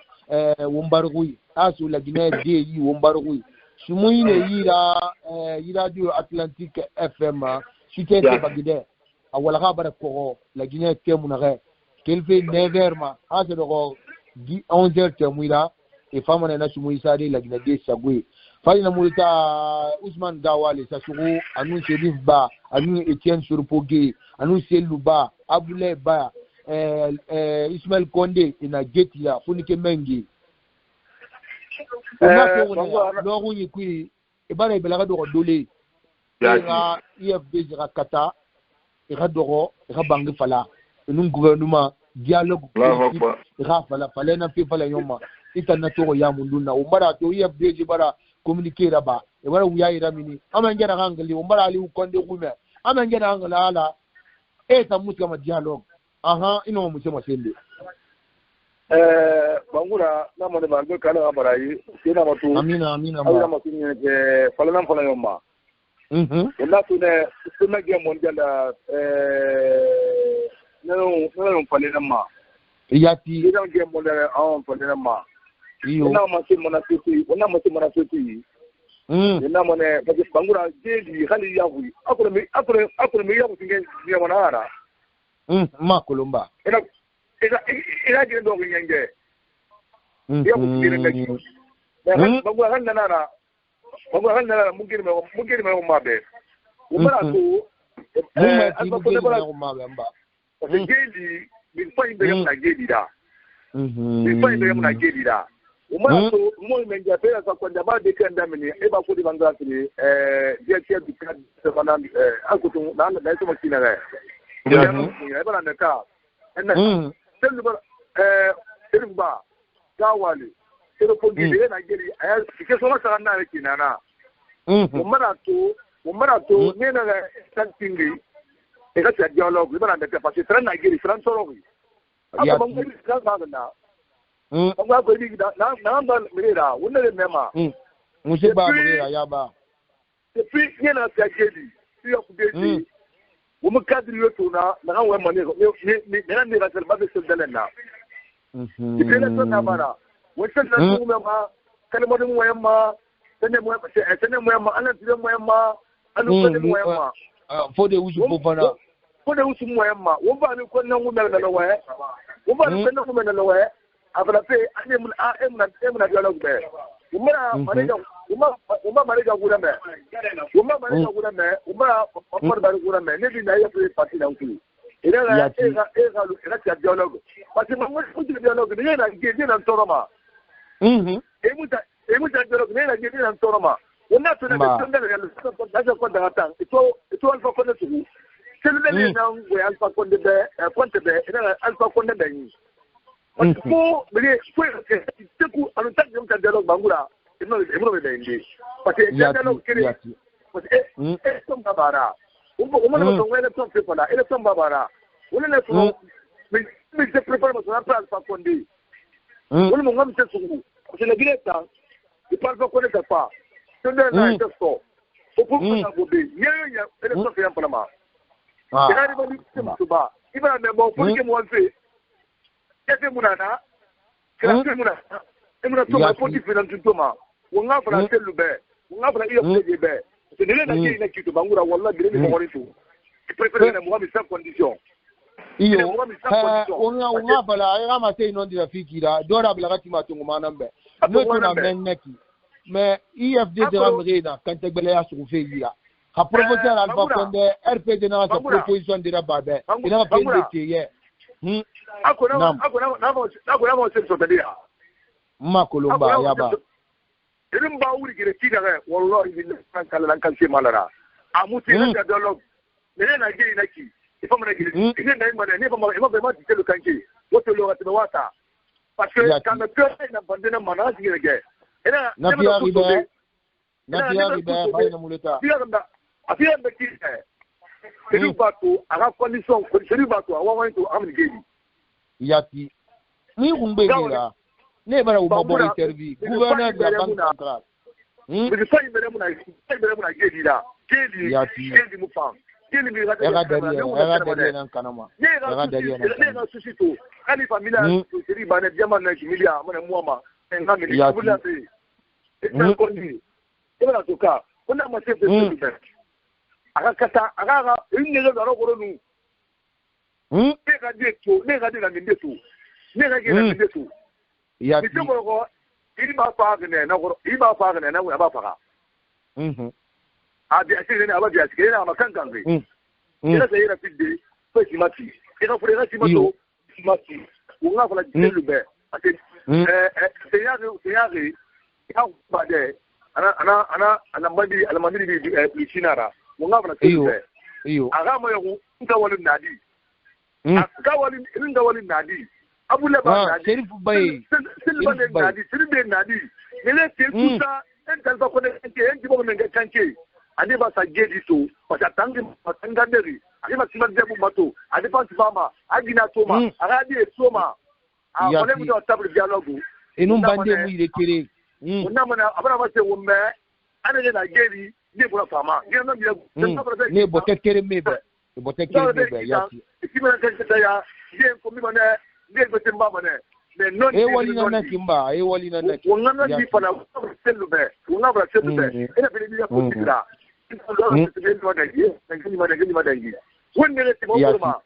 S6: Wombargui asu la Guinée DI Wombargui sumuine yira du Atlantique FM chité bagide awala gabara ko la Guinée temunare kelfe 9h ma asu do 11h temuira e famana na sumuisa de la Guinée de Sagwe Falina Mulita Ousmane Gawale Sassou anu Serif Ba anu Etienne Surpogé anu Selouba Aboulay Ba Ismaël Condé ina geti ya funike mengi no ni kui e bara e belaga do dole ya IFD jira kata e radoro e bangi fala enu gouvernement dialogue ra fala na pe fala yoma itana to ya munduna umbara to IFD jibara communiquer là-bas et voilà où il y a iramini amangera hangali umbara ali ukonde kume amangera hangala ala eta mutu kama dialogue aha ino mutu masende
S8: bangura na mone bango kala abarayi sina matu
S6: amina
S8: ala matu ne fala yomma wala tuna ge mondial no falena ma
S6: yati
S8: ina ge mondial falena ma ona masi mona soti ina mone bangura jeli hali yahu akure mi yahu tinge ni mona ara
S6: ma kolomba
S8: ina je ndo ngenge yahu tinge ngenge bangura hanna mungiri me mabe umara to jeli mi fa imbe na jeli da mi fa imbe na jeli da umara to mo menja pera sa kwanda ba de kan damini e ba ko di bangala tiri dia du kan se bana akutu na na so makina ga ya ba na ka enna selu ba selu ba Gawale selu ko di na geli ay ke so ma sa na kina na umara to ne na san tingi e ka dialogue ba na ka parce que na geli fran soro ya bangala ka ba na Anga ko di na ba mirera wonna le mema
S6: musse ba mirera ya ba
S8: depuis yena ta geli tu ya kudedi wo mu kadri yo to na we mane ni ne ga sel ba be sel dalena dipele to na bara wo sel na tu mema kale mo dum wema tene mo ana tire mo yema anu ko mo yema
S6: fo de usu bofana
S8: fo de usu mo yema wo ba ni ko na ngumela na we wo ba ni ko na ngumela na we after pay emna dialogue be umara mareja gura me umara opor bari gura me ne bi na ya parti na nku ira tia dialogue parce que mo ko dialogue ne na gedi na toroma emuta dialogue ne na gedi na toroma wona to na tunda na ko da hatan ito alfa ko na tu selele na ngwe alfa ko de ponte be ina alfa ko na dani ko bele ko teku anu tak jom dialogue bangura ino be dende parce que dialogue kere parce que tom babara umbo no ngwele tom pe pala ele tom babara wala na so mi se prepare mo na plan pa kondi wala mo ngam te sungu parce que la greta il parle pas connaître pas tunda na testo o pour na go be ya ele so fe pala ma ira ri ba ni se ba ibara me mo pour que mo fait ese munana kase munana emuna to ma poti finan tutoma wonga fara selu be wonga fara iyo pleje be c'est de la qui na kitu bangura wallahi dire ni mo tu préfère na mo sans condition
S6: iyo unga bala ay ma tay non di fikira do ra bla gati ma tungu manambe no to na menneki mais IFD de ramrena quand te bela ya su fe yira ha professeur Alpha Condé RPD na sa proposition de rababe il a fait des tiers
S8: akona mo se so tadia
S6: ma kolomba yaba
S8: irin ba wuri gire kida ga wallahi billahi kan se malara amuti na dialogue ne na giri naki ifa mana giri ne na imane ne ba ma telo kanki woto lo gati wata parce que quand le peur na bandena mana gire ge ina
S6: na biya riba bayna muleta
S8: afia mbeki seri bato aga condition seri bato awa wanto amni gedi
S6: yati ni kumbe gira ne bara ubabo interview gouverneur de la banque centrale
S8: mais ça il me na gedi da gedi mu fam gedi mi
S6: era dari nan kanama era dari nan
S8: na susito kali familia seri bana diamant na familia mona muama nga mi kubula be c'est connu eba toka on a massé de akakata akaga ingelo daro koronu nega deto na mindeto nega gena mindeto
S6: ya
S8: bitoro ko iba fagne na ko iba fagne na aba faga abi asire na aba biasike na makangange ila sayira fidde ko simati ila fure simato simati unga fala dilube ate seyage ya bade ana mandi bi sinara wonga bana
S6: iyo
S8: aga mo yo nga walin nadi aga walin nadi abule ba nadi
S6: sherifu bay
S8: sirbe nadi ele te kusa en talba ko ne ke en jibo men kanke ani ba sa gedi to wata tangi matanga deri ani ma sima debu mato ani pa sima agina toma aga di toma a wole mu do table dialogue
S6: enum bande mu ire kere
S8: na mana abara ba se womme ani na gedi ne bora fama
S6: ne botet kere mebe yati
S8: ikimana kenta ya ye ko mi mane ne gote mba mane mais non
S6: wali na kimba wali na
S8: wonga di fana selube wonga bra selube ina bele dia ko tira wonne ne timo forma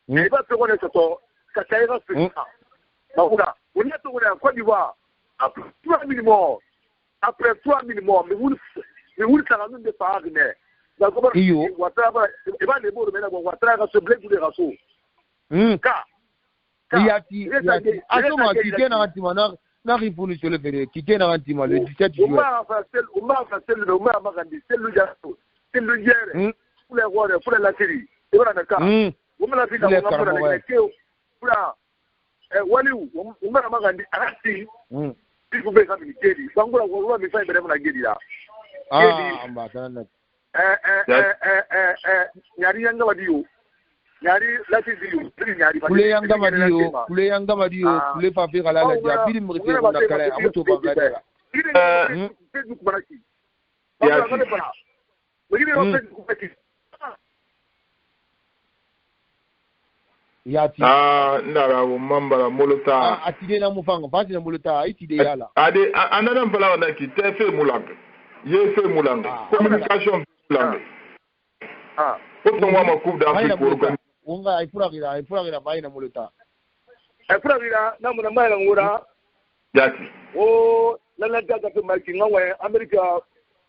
S8: e ba to kone to ka kaira fita ba wonne to kone Côte d'Ivoire après 3 minimum mais vous ça nous de parler la comment wataba e ba le bo mena ko watara se blé de raso
S6: yati asoma tike na antimana na ripuni sur le vélo tike na antima le 17 juillet
S8: umma magandi selu jato selu jere pour les rois pour la série et voilà ka umma la fita ko ngapura le keo pura wali umma magandi arati il be ka mi kedi bangura ko ruwa mi fa bere na gedi la
S6: ambasana
S8: nyari yanga wadiyo nyari lati diyo nyari
S6: kule yanga wadiyo kule papi kala la dia bili mrete na kala amuto bagada
S8: Facebook baraki
S6: yati
S3: ndara wo mambara molota
S6: atide na mufanga fasi na molota itide yala
S3: ade anana mpala wana ki tefe mulanga ye fe mulanga communication mulanga Pourquoi moi ma coupe d'Afrique pour organiser
S6: unga ifura gira baina molota
S8: ifura gira na muna mai ngura
S3: yati
S8: lala daga to mai ngwe America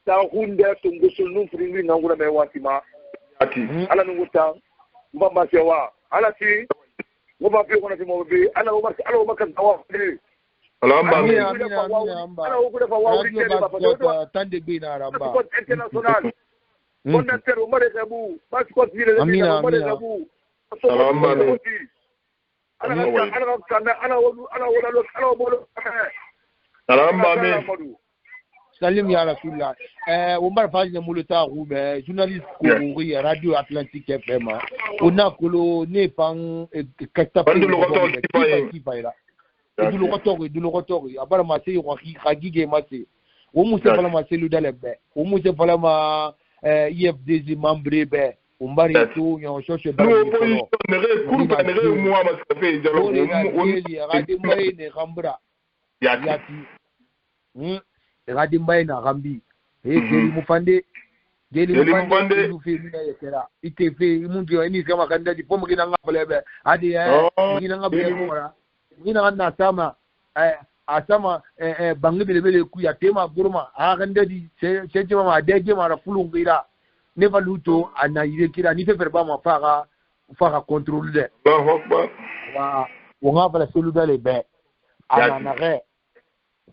S8: ta hunde to ngusul nu fringi ngura mai watima
S3: yati
S8: ala nguta mbamba sewa ala ti ngoba pe kona timo be ala o makan tawa de
S3: alamba
S6: amina
S8: ala o kuda fa wa uri ke ba
S6: fa tande be na ramba
S8: international on ter o mare gabu passport dire de mare gabu
S3: alamba
S8: ala kana ala bolo
S3: alamba me
S6: salim ya rasulullah umar fajne mulata roube journaliste ko radio atlantique fm ona kolo ne pan kata
S3: pandu lo
S6: kotori abara mase yo khagige mase o musa fala mase lu dalebe o musa fala ma IFDZ membre be umbari tu nyo shoshe ba
S3: opposition ne moi ma sape jalo
S6: radio mai ne khambra yati radio mai na gambi keri mufande Jeli Mbande you feel mina yetera ite fe mundu ni kama kanda di pomo kina ngapelebe adi kina ngapelebe kina na sama asama bangi bele ku ya tema guruma kanda di seje ma deje mara fulungira ne valuto ana ile kira ni fe verba ma faka contrôle de wa wonga pala soluda le be ana na re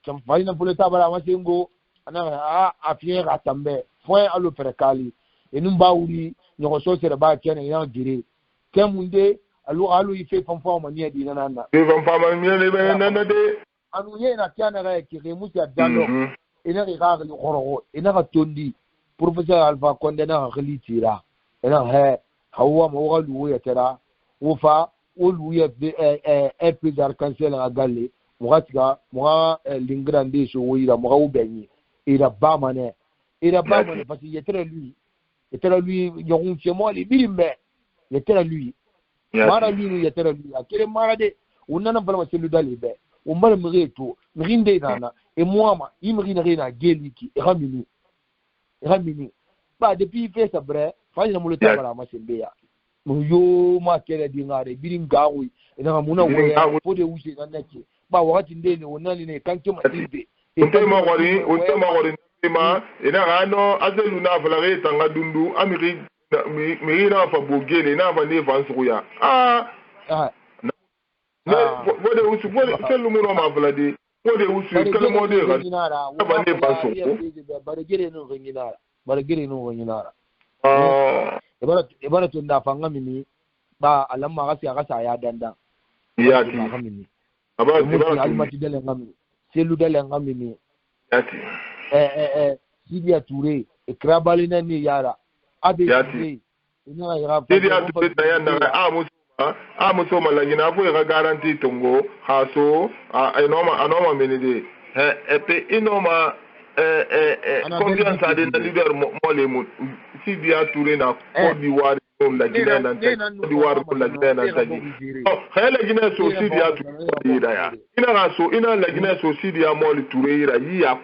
S6: kam fali na poleta bala masengo ana afien ratambe point à l'opérakali et nous baouri nous ressources de bas qui est diré quand munde allo il fait fanfare mania di nana
S3: il va pas mania le nana de
S6: anuye na tiana ra qui remusi a dalo et na rare le hororo et na tondi professeur Alpha Condé na relitira et na hawa mo lu ya tera ufa olu ya peu d'arc-en-ciel à galle moratika moi l'ingrande so wira mo ubeni et la bamane il a pas parce qu'il était lui yorun chez moi les bilimbe il était lui mara lui il était lui akere mara de unana bala selu dalibe o mal mreto mrinde nana et moi ma imri na geliki ramini ba depuis fait ça vrai fa na mulo tabara ma sembeya mo yo ma kere di ngare biringa wi ina muna we po de uche na nake ba wakati ndene onali ne kanke matimbe
S3: untema wari ma ina rano azelu na valare tanga dundu amiri na fa bogele na va ne vansuya wode usu wode selu mo ma valade wode usu kalmo de ga va ne vansuya
S6: baragere no nginara ebara tunda fanga mini ba alamma gasa ya danda
S3: ya ti
S6: ngamini
S3: aba
S6: almati dele ngamini selu dele ngamini
S3: yati
S6: Sidia Touré ekrabali na ni yara abe Touré ina yara
S3: Sidia Touré tayanda amuso malagina fu ga garanti tongo haso anoma menede epe inoma confiance ade na leader molemu Sidia Touré na Côte d'Ivoire la Guinée na Côte d'Ivoire la Guinée na tadi la Guinée so Sidia Touré ya ina la Guinée so Sidia mol Touré yi a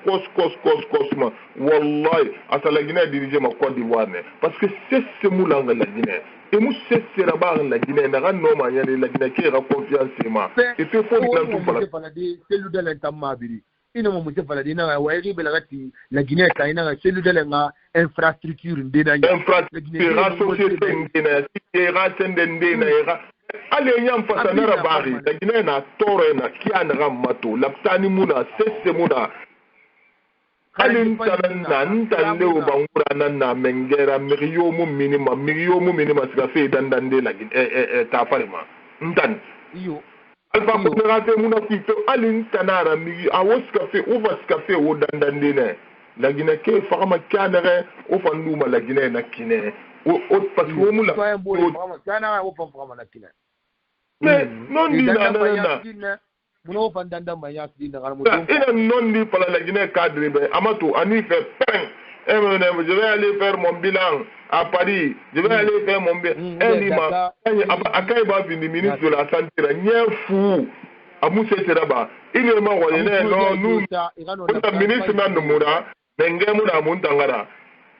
S3: cosma wallahi asa la Guinée dirige ma Côte d'Ivoire parce que c'est moulanga la Guinée et nous c'est là-bas la Guinée na ran no ma la Guinée qui a confiance ma et fait faut dans tout
S6: para c'est le de l'entamabiri ina mo muse fala dina wa iri belagati la Guinée ka ina celu de la infrastructure ndena
S3: infrastructure société ndena sira tende ndena era ale nyam fasanara bari la Guinée na tore na kiana ramato la tani muna sese muna alin tanana ntande ubangura na mengera miliyomu minima sika fe dandande la Guinée ta farima ntan
S6: iyo
S3: Alpha Condé muna kwito alin tanara mi awoska fe uvaska fe wo dandande ne la Guinée ke fama kanere o fanduma la Guinée na kine o parce que mula
S6: kana o fama na kine
S3: mais non ni na
S6: muno fandanda mayas di na garmo
S3: ina non di pala la Guinée cadre be amato ani fait pain je vais aller faire mon bilan à Paris, je vais aller faire mon bilan. Akai ba fini ministre de la santé la nyefu amuse seraba ile ma wale no nous le ministre na mura menge mura muntangara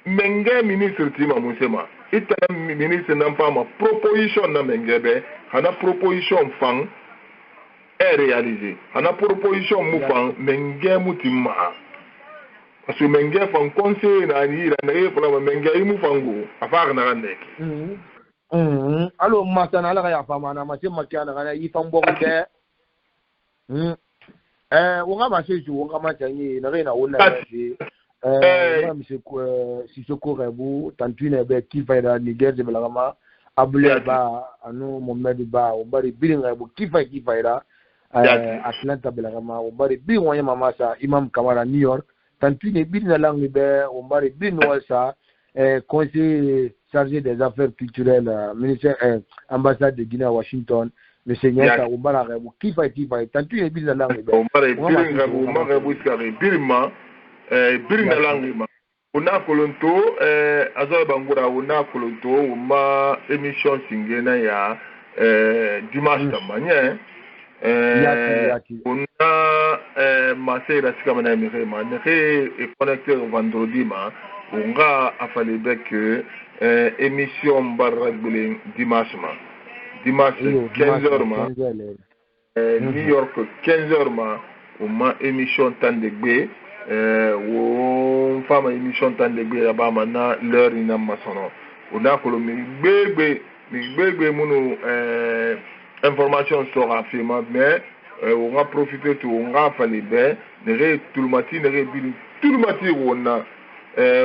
S3: menge ministre tima musema ita ministre na fama proposition na mengebe hana proposition fang est réalisée hana proposition mu fang menge mutima parce que menge fang conseil na ni na e pour menge imu fango afar na randeki
S6: allo masana ala ya fama na mache makiana kana ifambo de wonga macheju wonga machanyi na rena wona ji Sissoko Rebu tantine be kifaida Niger de belama abule ba anu Mohamed ba obari bilinga bu kifaida Atlanta belama obari bi wanya mamasa Imam Kamara New York tantine bilina langi be obari binwa sa conseiller chargé des affaires culturelles ministère ambassade de Guinée à Washington le seigneur sa obara Rebu kifaida tantine bilina langi be
S3: obari bilinga bu Rebu skari bilma birina langima una kolonto azoy bangura una kolonto uma émission singena ya dimanche tamanye una masera sikamana mirema ne connecté vendredi ma on va affaler avec émission barragbele dimanche dimanche 15h New York 15h on ma émission tandegbe on femme émission tandegbe là-bas maintenant l'heure ina masono on a ko mi gbegbe munu information sera fait mais on va profiter tout on va affaler ben tout le matin tout le matin on a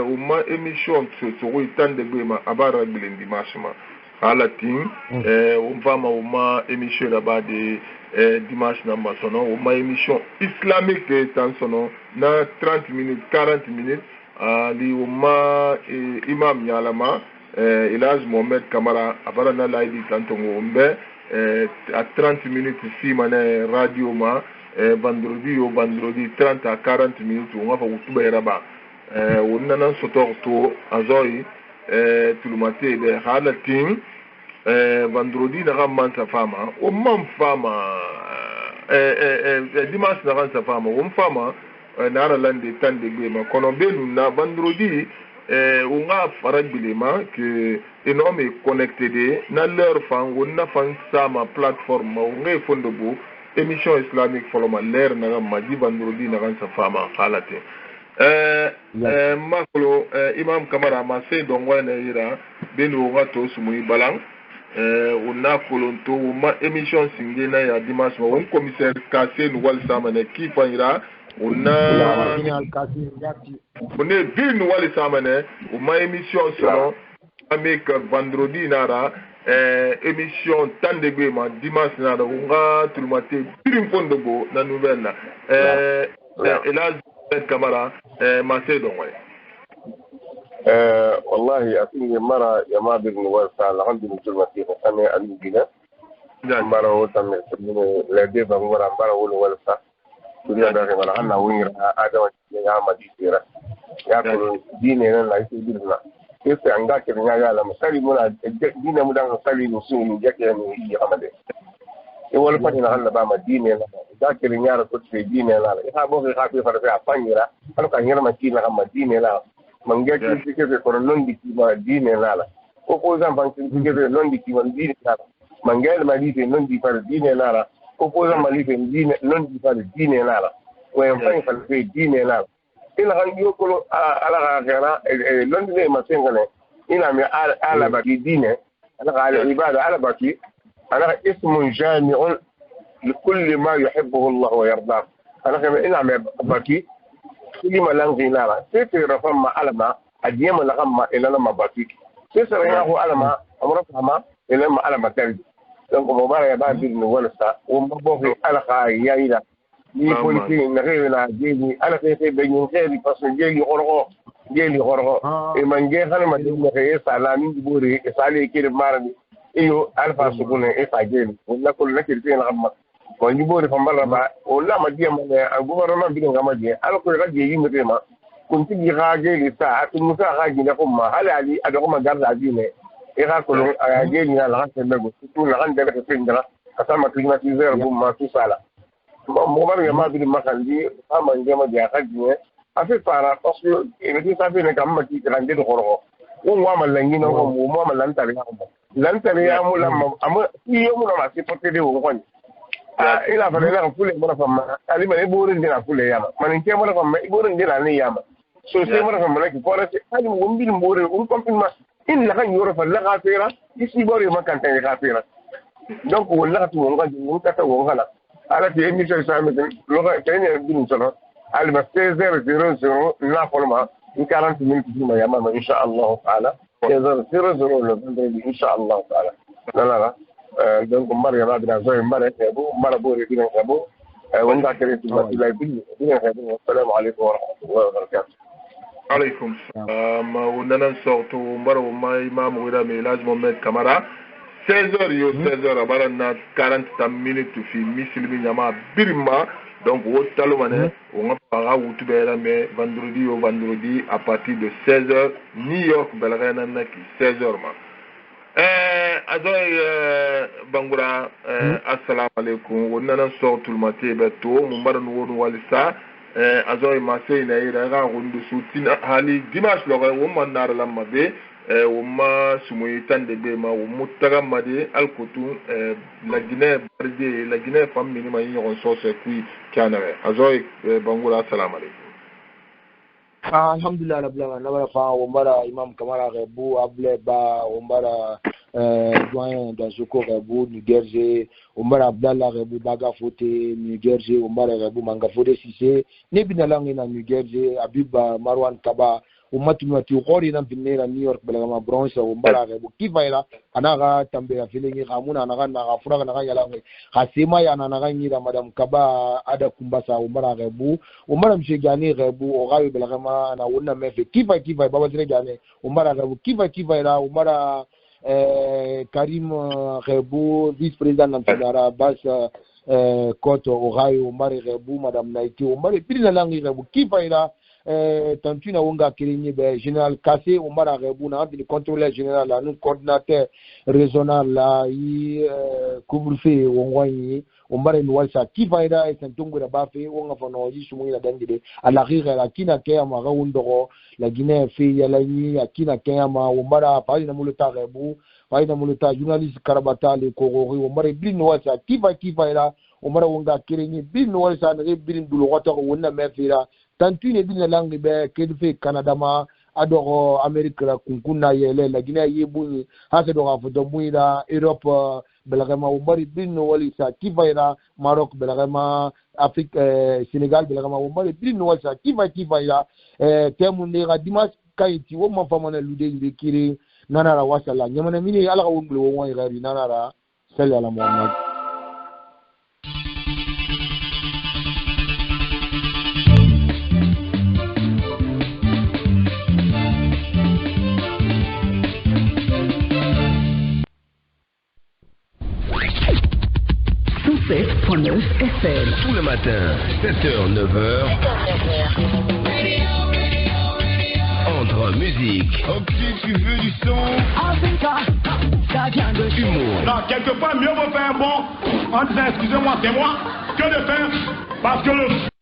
S3: uma émission sur tandegbe ma abaragbele dimanche à la team on va ma émission là-bas de dimanche na masono uma émission islamique dans son na 30 minutes 40 minutes li uma imam yalama Elhaj Mohamed Kamara abara na laidi tantongo ombe à 30 minutes si mané radio ma vendredi 30 à 40 minutes on va kutuba yaraba on nana sotorto azoi tout le matin de halatin vendredi na ramanta fama o mam fama dimanche na ramanta fama o fama na ra lande tande gbema kono benu na vendredi on a faragbilema que énorme connecté de na leur fan on na fan sama plateforme on ngai fondobo émission islamique foloma l'air na madi vendredi na ramanta fama halate makolo imam Kamara ma se don wana ira benu wato sumuni balang on a kolonto ma émission singena ya dimanche ma on commissaire Kassé nous wal samane ki fanira on a on est bien nous wal samane on ma émission selon avec vendredi nara émission tandegbe ma dimanche nara on va tout le matin birim fondogo na nouvelle na Elhaj Kamara ma se don way
S7: والله أكيد مرة يا ما بين وصل عندي الجمعة أنا أمينة مرة وصل من لدي بمرة مرة وصل كل هذا مرة أنا وين هذا يا مديرة يا كل ديننا لا يصيرنا كيف عندك كنا على مسألة منا ديننا مدام مسألة نسون جاك يعني هي عمله يقول فانا هلا بقى ديننا ذاك اللي يعرف كل ديننا لا يخافوا يخافوا فرفع فانيرا أنا كان يرمى كينا هم ديننا mangya kike ko non di ma dine nala ko ko zan ban kike non di ma dine nala mangya ma di non di par dine nala ko ko zan mali dine non di par dine nala ko en fa fa dine nala ila han yo ko ala gara non di ma sengane ila mi ala ba dine ala ala ibada ala ba ki ala ismun jami'un لكل ما يحبه الله ويرضاه انا كما ila mi ba ki لما لانغي نارا سيتي رفما علما أديما لغما إلا لما باتيك سيسر ياهو علما أمرفهما إلا لما علما ترد لأنكم مبارا يبان بيد نوالسا ومبوغي ألقا يايلا ليكوليكي نغيرنا جيني ألقا يبين خيري فصل جيلي غرغو إمان جي خلما جيني خيري سالامين جبوري إسالي كيري مارني إيو ألفا سكوني إسا جيني ونكل نكير فين غما wanjibori fambala ba wala madiya mane gouvernement bi nga madiya ala ko ga jeyi mutema kun tigi ga jeli sa atu musa ga gina ko ma ala ali ado ma garda dine e ga ko a jeli na la ga nego tu la ga ndebe ko tindra asama climatiser bu ma tu sala mo ba ma bi makandi ama ngema dia ga gine afi para parce que e di sa bi ne kam ma ti grande do khoro o mo ma langi no mo ma lantari ya mo la ama iyo mo na si potede o ko ila fa ila fule mora fama ali ma iburin dina fule yama man ke mora fama iburin dina ni yama so se mora fama ki fora se ali mo mbil mbore un compliment in la kan yoro fa la gafira isi bori makan tan gafira donc wala tu mo ngadi mo kata wo ngala ala ti émission sa me lo ga tane bin solo al ma 16:00 la forma 40 minutes ma yama ma insha Allah taala 16:00 le vendredi insha Allah taala la donc Maria Madra Zoe Mara Kabo Marabori Bin Kabo wanda kare su ba ila bin Kabo assalamu alaikum wa rahmatullahi wa barakatuh
S3: alaikum salam wanda sorto mbaro mai imam wira me Elhaj Mohamed Kamara 16h yo 16h abara na 40 minutes fi muslimi nyama birma donc wo talo mané on va wutu bela mais vendredi à partir de 16h New York belagana na ki 16h ma adoy bangura assalamu alaikum wonna nan sortul mate be to mu maran wonu walisa azoy masay na ira ga rundu sutin hali dimanche lo wo man nar la mabe wo ma sumoy tande be ma wo mutaga made alkutu la Guinée fam minima yon so se kui kanare azoy bangula salam alaykum.
S6: Alhamdulillah rabbil alamin nabara fa wombara imam kamara rebu able ba wombara doyen Dansoko rebu Nigerje wombara Abdallah rebu baga fote Nigerje wombara rebu manga fote Cissé nebina langi na Nigerje Abiba Marwan Kaba umatu mati ukori na binera New York belagama bronze wombara rebu kivaira anaga tambera feeling ramuna anaga na afura anaga yalangi hasema ya anaga nyira madam Kaba ada kumbasa wombara rebu wombara mshegani rebu ogawe belagama na wona mefe kiva baba zile gane wombara rebu kiva ira wombara Karim rebu vice président national bas koto ogawe wombara rebu madam Naiti wombara pilina langi rebu kiva ira tantuna wonga kirinyi be général Kassé Omar Rebu na le contrôleur général la nous coordinateur régional la yi couvre-feu wongwani Omar Nwalsa kivaira et santungu da bafe wonga fono yi sumu ila dangide ala rira la kina kaya ma rawundoro la Guinée fe ya la ni akina kaya ma Omar pali na mulata Rebu pali na mulata journaliste Karabata le Korori Omar bin Nwalsa kivaira Omar wonga kirinyi bin Nwalsa ne bin dulogota wonna mefira tantune bin langi be kedfe Canada ma adoro Amerique la kunkuna yele la Guinée yebu hasa do afoto muira Europe belagama umbari bin wali sa kivaira Maroc belagama Afrique Sénégal belagama umbari bin wali sa kivaira temu ndega dimas kaiti wo mafamana lude ndekire nanara wasala nyamana mini ala wumble wo wani gari nanara sallallahu Muhammad.
S2: FM. Tout le matin, 7h, 9h. Entre musique.
S9: Ok, tu veux du son.
S2: Africa, ça vient de humour.
S9: Non, quelque part, mieux vaut faire bon en disant excusez-moi, c'est moi, que de faire parce que le